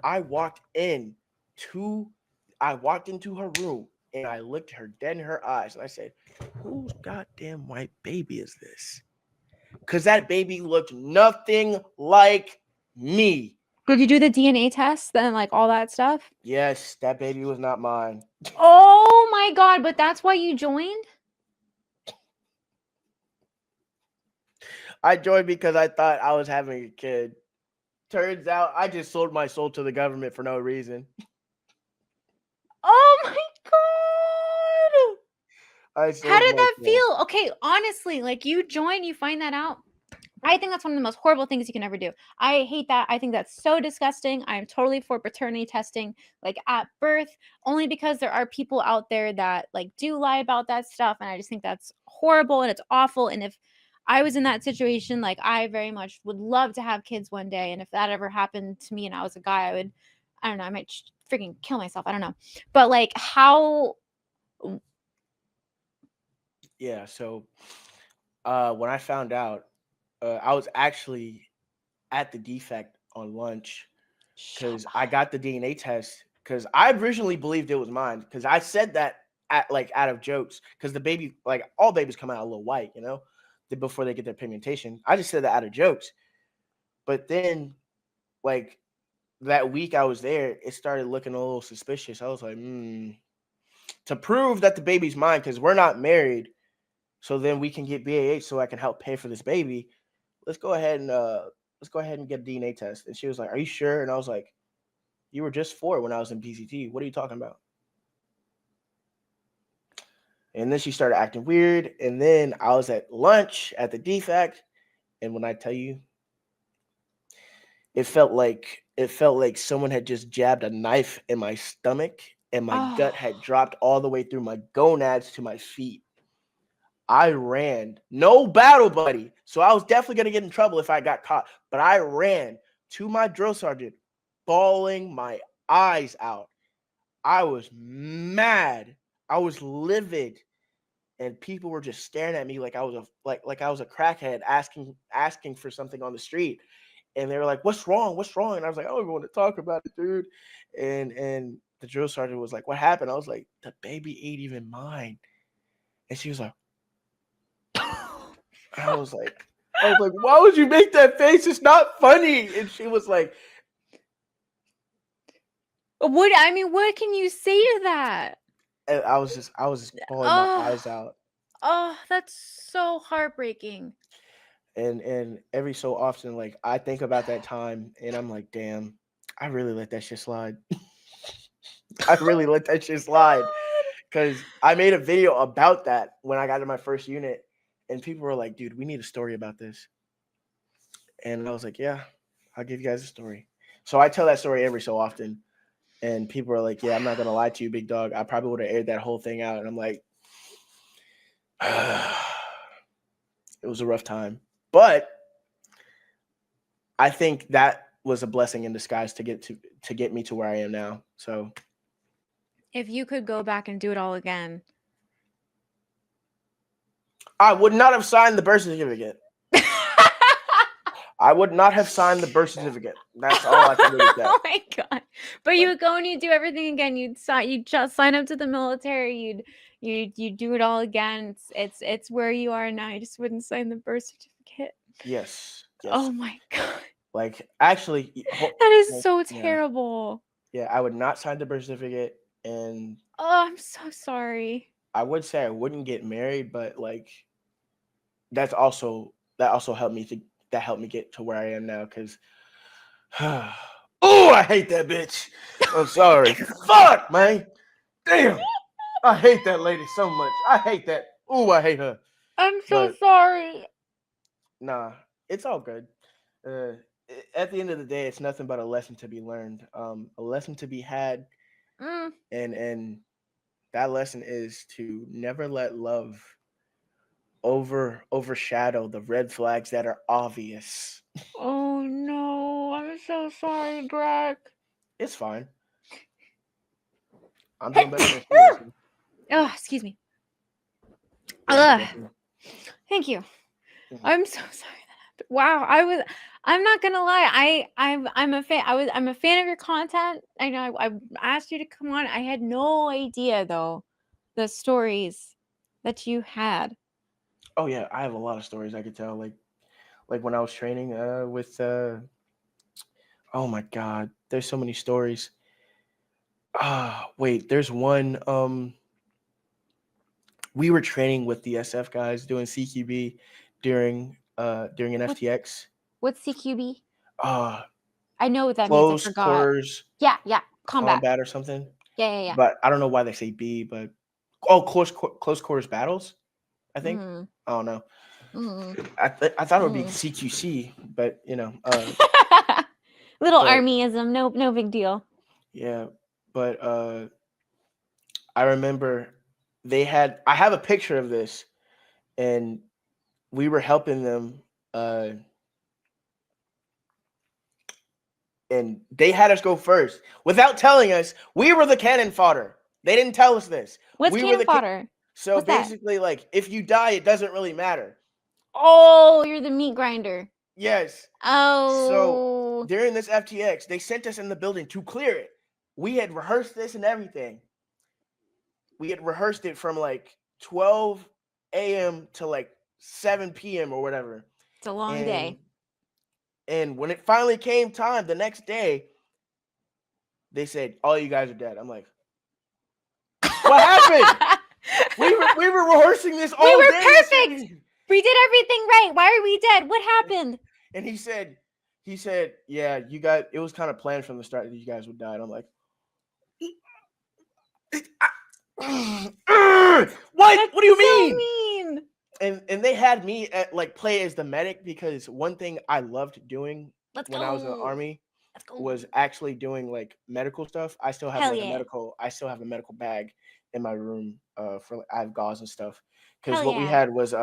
I walked in to, I walked into her room, and I looked her dead in her eyes, and I said, "Whose goddamn white baby is this?" Because that baby looked nothing like me. Did you do the DNA test and like all that stuff? Yes, that baby was not mine. Oh my god, but that's why you joined? I joined because I thought I was having a kid. Turns out I just sold my soul to the government for no reason. Oh my god. I How sold did my that soul. feel? Okay, honestly, like you join, you find that out. I think that's one of the most horrible things you can ever do. I hate that. I think that's so disgusting. I am totally for paternity testing, like at birth, only because there are people out there that like do lie about that stuff, and I just think that's horrible and it's awful. And if I was in that situation, like I very much would love to have kids one day, and if that ever happened to me and I was a guy, I don't know, I might freaking kill myself. I don't know, but like how? Yeah. So when I found out, I was actually at the defect on lunch Shut because I up. got the DNA test because I originally believed it was mine because I said that out of jokes because the baby, like all babies come out a little white, before they get their pigmentation. I just said that out of jokes. But then like that week I was there, it started looking a little suspicious. I was like, to prove that the baby's mine because we're not married, so then we can get BAH so I can help pay for this baby. Let's go ahead and get a DNA test. And she was like, "Are you sure?" And I was like, "You were just 4 when I was in PCT. What are you talking about?" And then she started acting weird. And then I was at lunch at the defect, and when I tell you, it felt like someone had just jabbed a knife in my stomach, and my gut Oh. had dropped all the way through my gonads to my feet. I ran, no battle buddy. So I was definitely gonna get in trouble if I got caught. But I ran to my drill sergeant, bawling my eyes out. I was mad. I was livid, and people were just staring at me like I was a crackhead asking for something on the street. And they were like, "What's wrong? What's wrong?" And I was like, "I don't want to talk about it, dude." And the drill sergeant was like, "What happened?" I was like, "The baby ain't even mine." And she was like, I was like, "Why would you make that face? It's not funny." And she was like, What can you say to that? and I was just bawling my Oh, eyes out. oh, that's so heartbreaking. And every so often, like I think about that time, and I'm like, "Damn, I really let that shit slide." I really let that shit slide God. because I made a video about that when I got to my first unit, and people were like, "Dude, we need a story about this." And I was like, "Yeah, I'll give you guys a story." So I tell that story every so often. And people are like, "Yeah, I'm not gonna lie to you, big dog. I probably would have aired that whole thing out." And I'm like, it was a rough time, but I think that was a blessing in disguise to get me to where I am now. So If you could go back and do it all again. I would not have signed the birth certificate. I would not have signed the birth certificate. That's all I can really say. Oh my god! But you would go and you do everything again. You'd just sign up to the military. You'd do it all again. It's where you are now. You just wouldn't sign the birth certificate. Yes, yes. Oh my god! Like actually, That is like, so yeah, terrible. yeah. I would not sign the birth certificate, and Oh, I'm so sorry. I would say I wouldn't get married, but like that also helped me get to where I am now because oh, I hate that bitch. I'm sorry. Fuck, man. Damn. I hate that lady so much. I hate that. Oh, I hate her. I'm so But sorry. nah, it's all good. Uh, at the end of the day, it's nothing but a lesson to be learned. A lesson to be had, Mm. and that lesson is to never let love overshadow the red flags that are obvious. Oh no, I'm so sorry, Breck. It's fine. I'm doing better than she is. Oh, excuse me. Yes, you're Ugh, welcome. thank you. Mhm. I'm so sorry that happened. Wow, I'm not gonna lie. I'm a fan. I'm a fan of your content. I know I asked you to come on. I had no idea though the stories that you had. Oh yeah, I have a lot of stories I could tell. Like when I was training with oh my god, there's so many stories. Wait, there's one we were training with the SF guys doing CQB during an What FTX. what's CQB? Uh I know what that means. I close forgot. quarters Yeah, yeah. Combat. combat or something. Yeah. But I don't know why they say B, but oh, close quarters battles, I think. Mm. I don't know. I thought it would be CQC, but Little but armyism, no big deal. yeah, but I remember I have a picture of this, and we were helping them, and they had us go first without telling us. We were the cannon fodder. They didn't tell us this. What's We were cannon the fodder? so What's that? basically, like, if you die, it doesn't really matter. Oh, you're the meat grinder. Yes. So Oh. during this FTX, they sent us in the building to clear it. We had rehearsed this and everything. We had rehearsed it from like 12 a.m. to like 7 p.m. or whatever. It's a long And day. and when it finally came time the next day, they said, "All you guys are dead." I'm like, "What happened? We were rehearsing this all We were day. perfect. We did everything right. Why are we dead? What happened? And he said, "Yeah, you guys. It was kind of planned from the start that you guys would die." And I'm like, "What? That's What do you so mean?" mean. And they had me like play as the medic, because one thing I loved doing Let's when I was in the go. army Let's go. was actually doing like medical stuff. I still have Hell like yeah. I still have a medical bag in my room, for like, I have gauze and stuff, because Hell what we yeah. had was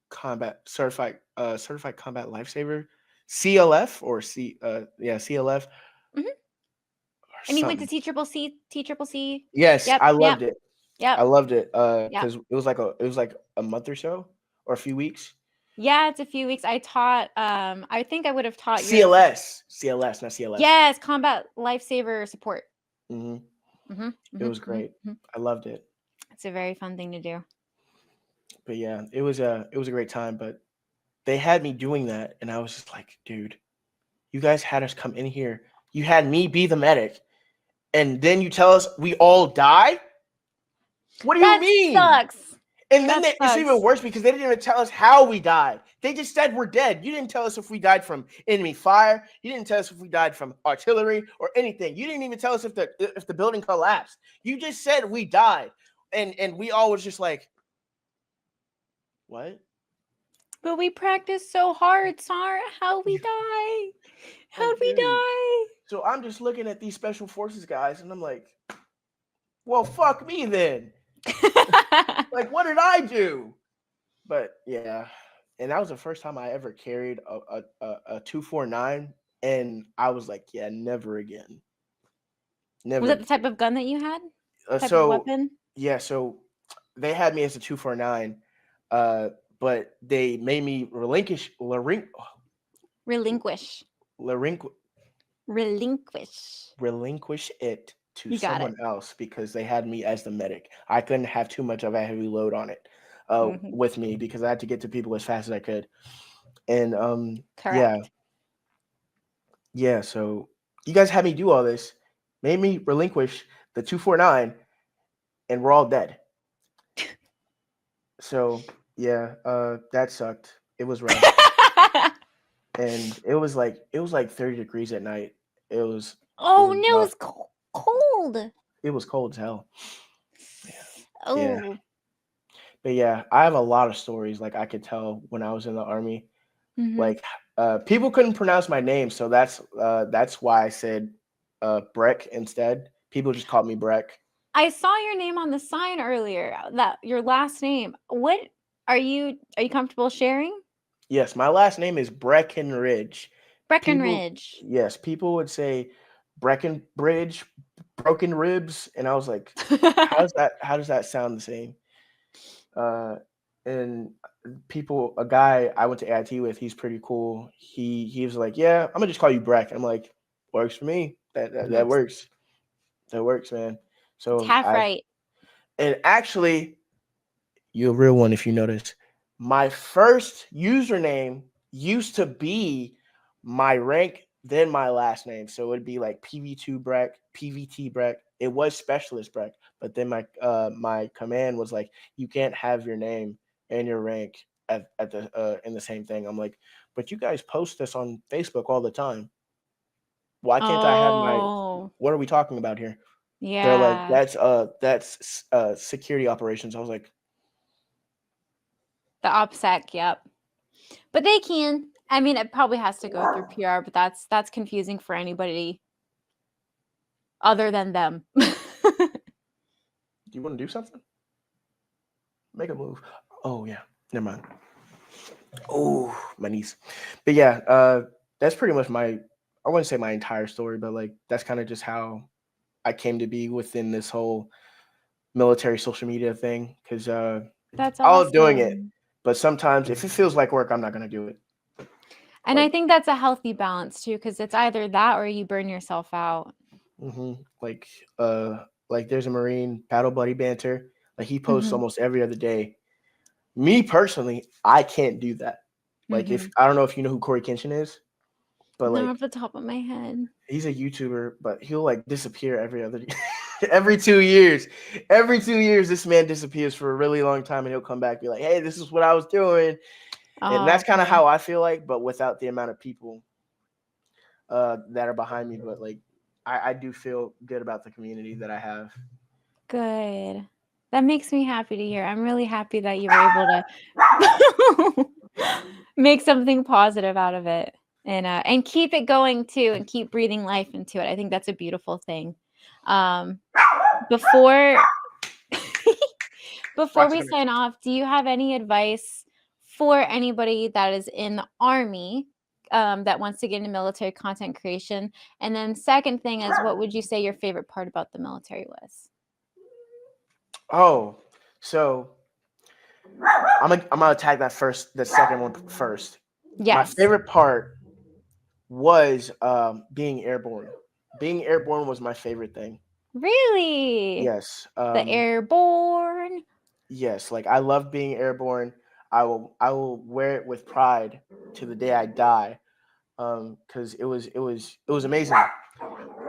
combat certified combat lifesaver, CLF, or CLF Mhm. or And you went to something. T-triple-C. Yes, Yep. I Yep. loved it. I Yep. loved it, Yep. because it was like a month or so, or a few weeks. Yeah, it's a few weeks. I taught. I think I would have taught your. CLS, not CLF. Yes, combat lifesaver support. Hmm. Mm-hmm, It mm-hmm, was mm-hmm, great. mm-hmm. I loved it. It's a very fun thing to do. But yeah, it was a great time. But they had me doing that, and I was just like, dude, you guys had us come in here. You had me be the medic, and then you tell us we all die. What do you That mean? sucks. And then That it's even sucks. worse, because they didn't even tell us how we died. They just said we're dead. You didn't tell us if we died from enemy fire. You didn't tell us if we died from artillery or anything. You didn't even tell us if the building collapsed. You just said we died, and we all was just like, what? But we practiced so hard, Sar. How'd we die? How'd Like, we dude. die? So I'm just looking at these special forces guys, and I'm like, well, fuck me then. Like, what did I do? But yeah, and that was the first time I ever carried a 249, and I was like, yeah, never again, Was never that the again. type of gun that you had? Type of So weapon? yeah, so they had me as a 249, uh, but they made me Relinquish. relinqu- Relinquish. relinquish it to You got it. someone else, because they had me as the medic. I couldn't have too much of a heavy load on it, Mhm. with me, because I had to get to people as fast as I could. And yeah, Correct. yeah. So you guys had me do all this, made me relinquish the 249, and we're all dead. So yeah, that sucked. It was rough, and it was like 30 degrees at night. It was it Oh was no, rough. it's cold. It was cold as hell. Yeah. Oh. But yeah, I have a lot of stories like I could tell when I was in the army. Mm-hmm. Like, people couldn't pronounce my name, so that's why I said Breck instead. People just called me Breck. I saw your name on the sign earlier. That your last name. What are you? Are you comfortable sharing? Yes, my last name is Breckenridge. People, Breckenridge. yes, people would say Breckenbridge, broken ribs, and I was like, how does that sound the same? Uh, and a guy I went to AIT with, he's pretty cool. He was like, yeah, I'm gonna just call you Breck. I'm like, works for me. That Works. works. That works, man. It's So half right. and actually, you're a real one if you notice. My first username used to be my rank, then my last name. So it would be like PV2 Breck, PVT Breck. It was Specialist Breck, but then my command was like, you can't have your name and your rank at the in the same thing. I'm like, but you guys post this on Facebook all the time. Why can't I have my? Oh, What are we talking about here? They're like, yeah. that's security operations. I was like, The OPSEC, yep. But they can. I mean, it probably has to go through PR, but that's confusing for anybody other than them. Do you want to do something? Make a move. Oh yeah, never mind. Oh, my niece. But yeah, that's pretty much my. I wouldn't say my entire story, but like that's kind of just how I came to be within this whole military social media thing. Because That's I love doing it, awesome. but sometimes if it feels like work, I'm not gonna do it. And I Like, think that's a healthy balance too, because it's either that or you burn yourself out. like, like there's a Marine Battle Buddy Banter. Like he posts Mhm. almost every other day. Me personally, I can't do that. Like if Mhm. I don't know if you know who Corey Kenshin is, but Not like off the top of my head. he's a YouTuber, but he'll like disappear every other every 2 years. Every 2 years, this man disappears for a really long time, and he'll come back and be like, "Hey, this is what I was doing," and Oh, that's kind of okay. how I feel like, but without the amount of people that are behind me. But like, I do feel good about the community that I have. Good. That makes me happy to hear. I'm really happy that you were able to make something positive out of it and keep it going too and keep breathing life into it. I think that's a beautiful thing. Um, before before Rock's we gonna. sign off, do you have any advice for anybody that is in the army that wants to get into military content creation? And then second thing is, what would you say your favorite part about the military was? Oh, so I'm gonna attack the second one first. My Yes. favorite part was being airborne. Being airborne was my favorite thing. Really? Yes. The airborne? Yes, like I love being airborne. I will wear it with pride to the day I die. Because it was amazing.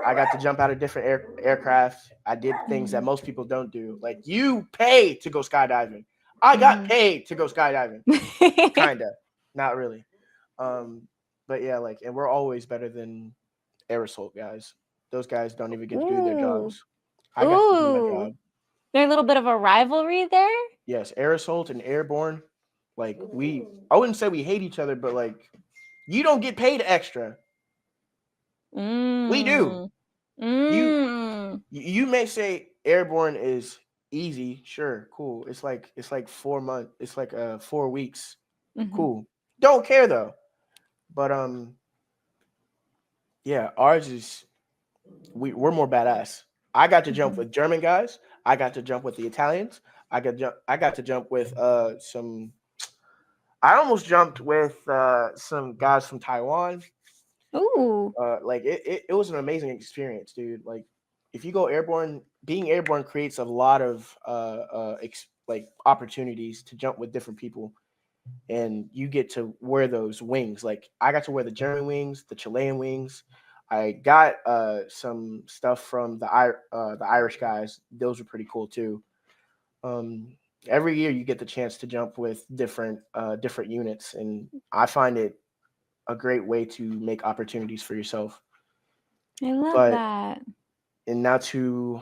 I got to jump out of different aircraft. I did things that Mhm. most people don't do. Like you pay to go skydiving. I got Mhm. paid to go skydiving. Kinda, not really. Um, but yeah, like, and we're always better than air assault guys. Those guys don't even get to do their Ooh. jobs. I got to do my Ooh. job. There's a little bit of a rivalry there? Yes, air assault and airborne. Like I wouldn't say we hate each other, but like you don't get paid extra. We do. Mm. You Mm. you may say airborne is easy, sure, cool. It's like 4 months. It's like 4 weeks. Mhm. Cool. Don't care though. But yeah, ours is we're more badass. I got to jump Mhm. with German guys. I got to jump with the Italians. I got to jump with some. I almost jumped with some guys from Taiwan. Ooh. Like it was an amazing experience, dude. Like if you go airborne, being airborne creates a lot of like opportunities to jump with different people, and you get to wear those wings. Like I got to wear the German wings, the Chilean wings. I got some stuff from the Irish guys. Those were pretty cool too. Um, every year you get the chance to jump with different units, and I find it a great way to make opportunities for yourself. I love But that. and now to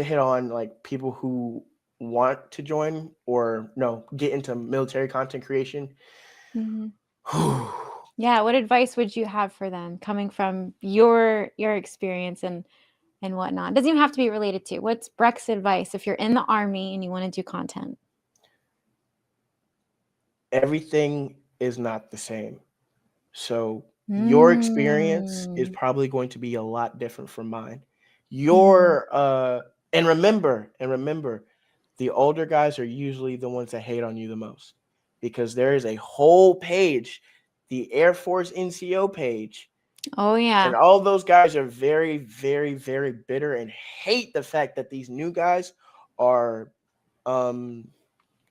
hit on like people who want to join or no get into military content creation. Mhm. Yeah, what advice would you have for them coming from your experience and whatnot? It doesn't even have to be related to. What's Breck's advice if you're in the army and you want to do content? Everything is not the same. So your experience is Mm. probably going to be a lot different from mine. Mhm. Your and remember, the older guys are usually the ones that hate on you the most because there is a whole page, the Air Force NCO page, Oh and yeah. all those guys are very, very, very bitter and hate the fact that these new guys are um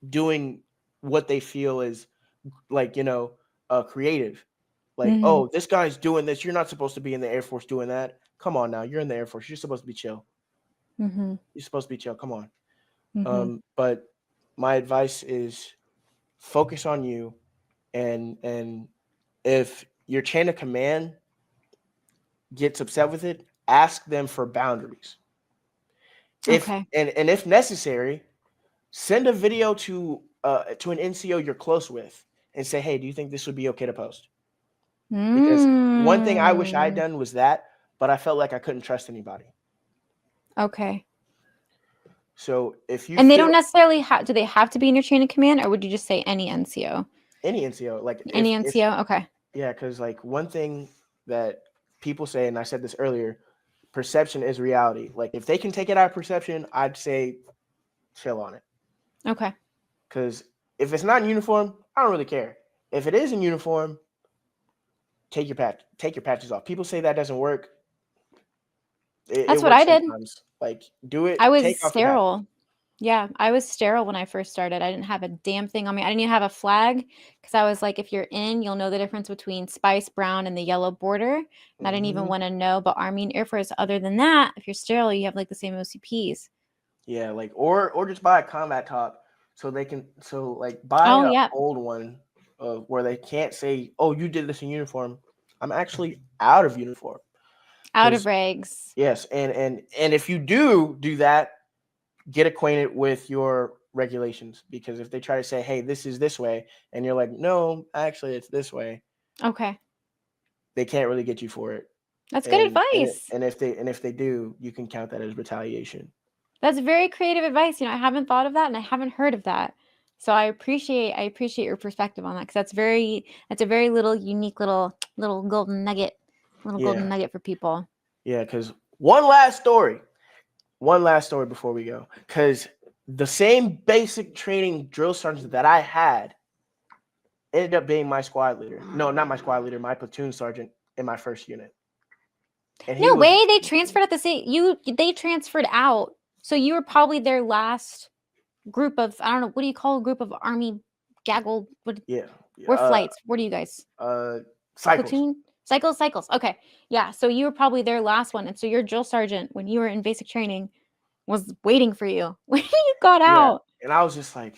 doing what they feel is like creative. Like, Mhm. oh, this guy's doing this. You're not supposed to be in the Air Force doing that. Come on now, you're in the Air Force. You're supposed to be chill. Mhm. You're supposed to be chill. Come on. Mhm. But my advice is focus on you, and if your chain of command gets upset with it, ask them for boundaries. If Okay. and if necessary, send a video to to an NCO you're close with and say, hey, do you think this would be okay to post? Because one thing I wish I'd done was that, but I felt like I couldn't trust anybody. Okay. So if you And they feel don't necessarily do they have to be in your chain of command, or would you just say any NCO? any NCO, like Any if NCO? Okay. yeah, because like one thing that people say, and I said this earlier, perception is reality. Like if they can take it out of perception, I'd say chill on it. Okay. Because if it's not in uniform, I don't really care. If it is in uniform, take your patches off. People say that doesn't work. It That's what I works did. sometimes. Like do it. I was Take off your patch. sterile. Yeah, I was sterile when I first started. I didn't have a damn thing on me. I didn't even have a flag because I was like, if you're in, you'll know the difference between spice brown and the yellow border. And I didn't even want to know about Army and Air Force. Other than that, if you're sterile, you have like the same OCPs. Yeah, like or just buy a combat top so they can like buy Oh, an yeah. old one where they can't say, oh, you did this in uniform. I'm actually out of uniform. Out of regs. Yes, and if you do that, get acquainted with your regulations, because if they try to say, hey, this is this way, and you're like, no, actually it's this way, Okay. they can't really get you for it. That's good advice. And if they do, you can count that as retaliation. That's very creative advice. You know, I haven't thought of that and I haven't heard of that. So I appreciate your perspective on that, because that's a very little unique little golden nugget, golden nugget for people. Yeah, because one last story before we go, because the same basic training drill sergeant that I had ended up being my squad leader. No, not my squad leader, my platoon sergeant in my first unit. And no way, they transferred at the same. They transferred out, so you were probably their last group of, I don't know, what do you call a group of Army gaggle? We're flights. What are you guys? Cycles. Platoon? Cycles. Okay, yeah. So you were probably their last one, and so your drill sergeant, when you were in basic training, was waiting for you when you got out. And I was just like,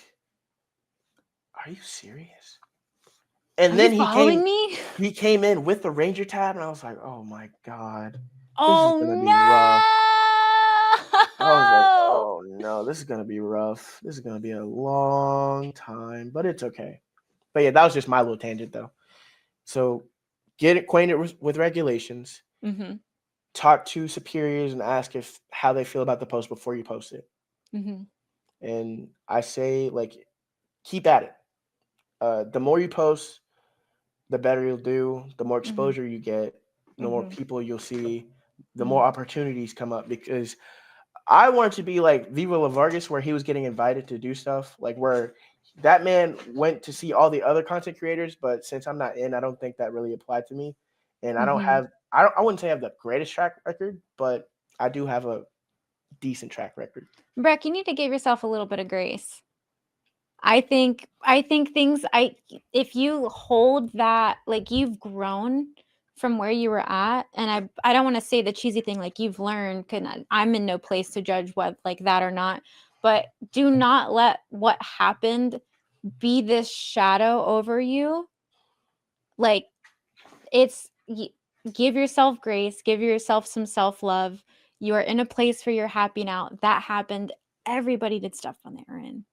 "Are you serious?" And Are then you following me? He came in with the Ranger tab, and I was like, "Oh my god, this is gonna be no! rough." I was like, "Oh no, this is gonna be rough. This is gonna be a long time, but it's okay." But yeah, that was just my little tangent, though. So, get acquainted with regulations. Mm-hmm. Talk to superiors and ask how they feel about the post before you post it. Mm-hmm. And I say, like, keep at it. The more you post, the better you'll do. The more exposure you get, the more people you'll see, the more opportunities come up. Because I wanted to be like Viva La Vargas, where he was getting invited to do stuff, like where that man went to see all the other content creators. But since I'm not in, I don't think that really applied to me. And I wouldn't say I have the greatest track record, but I do have a decent track record. Breck, you need to give yourself a little bit of grace. I think if you hold that, like, you've grown from where you were at, and I don't want to say the cheesy thing, like, you've learned, cause I'm in no place to judge what, like, that or not, but do not let what happened be this shadow over you. Like, give yourself grace, give yourself some self-love. You are in a place where you're happy now. That happened. Everybody did stuff when they were in.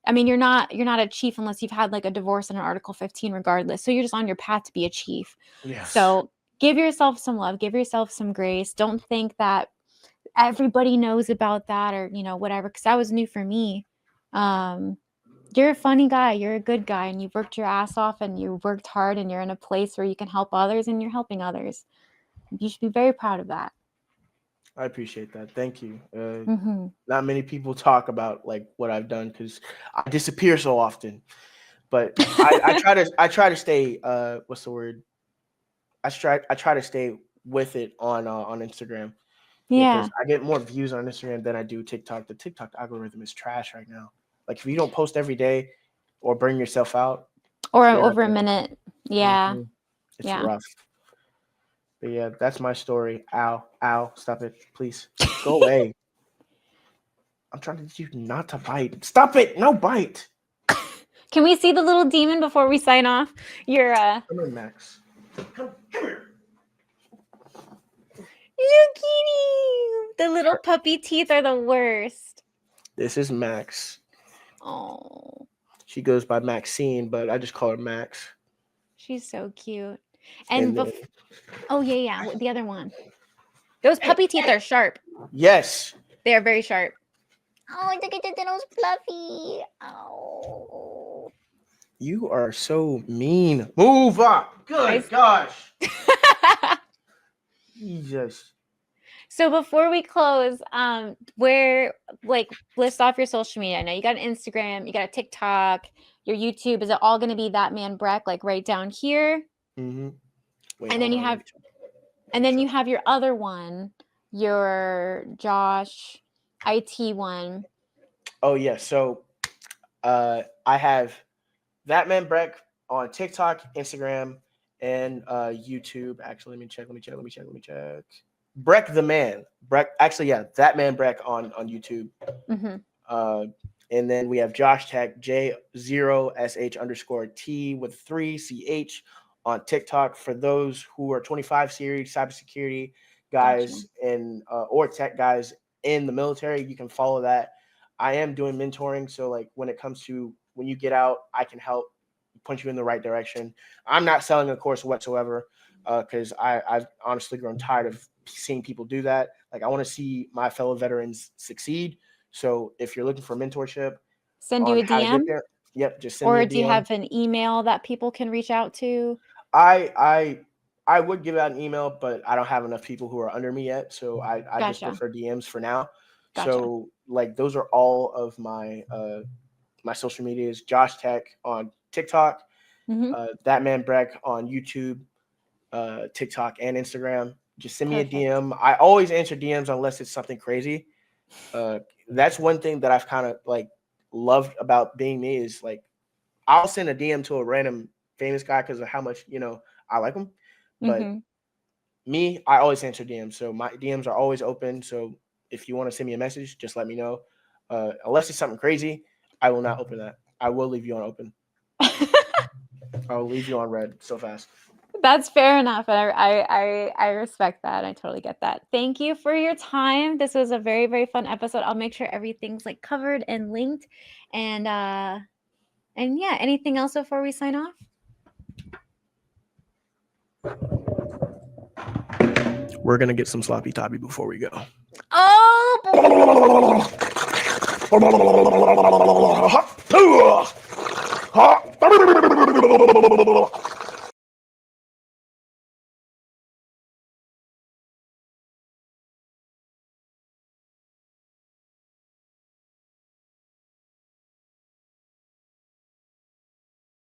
I mean, you're not a chief unless you've had like a divorce and an Article 15 regardless. So you're just on your path to be a chief. Yes. So give yourself some love, give yourself some grace. Don't think that everybody knows about that, or, you know, whatever, because that was new for me. You're a funny guy, you're a good guy, and you've worked your ass off, and you worked hard, and you're in a place where you can help others, and you're helping others. You should be very proud of that. I appreciate that. Thank you. Not many people talk about like what I've done because I disappear so often. But I try to stay. What's the word? I try to stay with it on Instagram. Yeah. Because I get more views on Instagram than I do TikTok. The TikTok algorithm is trash right now. Like if you don't post every day or bring yourself out, or over a minute, yeah, it's rough. But yeah, that's my story. Ow, stop it, please. Go away. I'm trying to get you not to bite. Stop it, no bite. Can we see the little demon before we sign off? You're Come here, Max. Come here. You kitty. The little puppy teeth are the worst. This is Max. Oh. She goes by Maxine, but I just call her Max. She's so cute. And And then, oh yeah, the other one. Those puppy teeth are sharp. yes, They are very sharp. Oh, look at the nose fluffy. Oh. you are so mean. Move up. Good gosh. Jesus. So before we close, where list off your social media. I know you got an Instagram, you got a TikTok, your YouTube. Is it all going to be that man Breck, like right down here? Mm-hmm. Wait, And then you have, you have your other one, your Josh IT one. Oh yeah. So, I have that man Breck on TikTok, Instagram, and YouTube. Actually, let me check. Breck the man. Breck. Actually, yeah, that man Breck on YouTube. Mm-hmm. And then we have Josh Tech J0SH_T with 3CH on TikTok for those who are 25 series cybersecurity guys and or tech guys in the military. You can follow that. I am doing mentoring, so like when it comes to when you get out, I can help point you in the right direction. I'm not selling a course whatsoever because I've honestly grown tired of seeing people do that. Like I want to see my fellow veterans succeed. So if you're looking for mentorship, Send you a how to get DM? there, yep, just send me a Or DM. do you have an email that people can reach out to? I would give out an email, but I don't have enough people who are under me yet, so I just Gotcha. prefer DMs for now. Gotcha. So like those are all of my my social medias. Josh Tech on TikTok, Mm-hmm. that man Breck on YouTube, TikTok, and Instagram. Just send me a Perfect. DM. I always answer DMs unless it's something crazy. That's one thing that I've kind of like loved about being me is like I'll send a DM to a random famous guy because of how much I like him. But Mm-hmm. me, I always answer DMs, so my DMs are always open. So if you want to send me a message, just let me know. Unless it's something crazy, I will not open that. I will leave you on open. I will leave you on red so fast. That's fair enough. And I respect that. I totally get that. Thank you for your time. This was a very, very fun episode. I'll make sure everything's like covered and linked. And yeah, anything else before we sign off? We're gonna get some sloppy toppy before we go. Oh.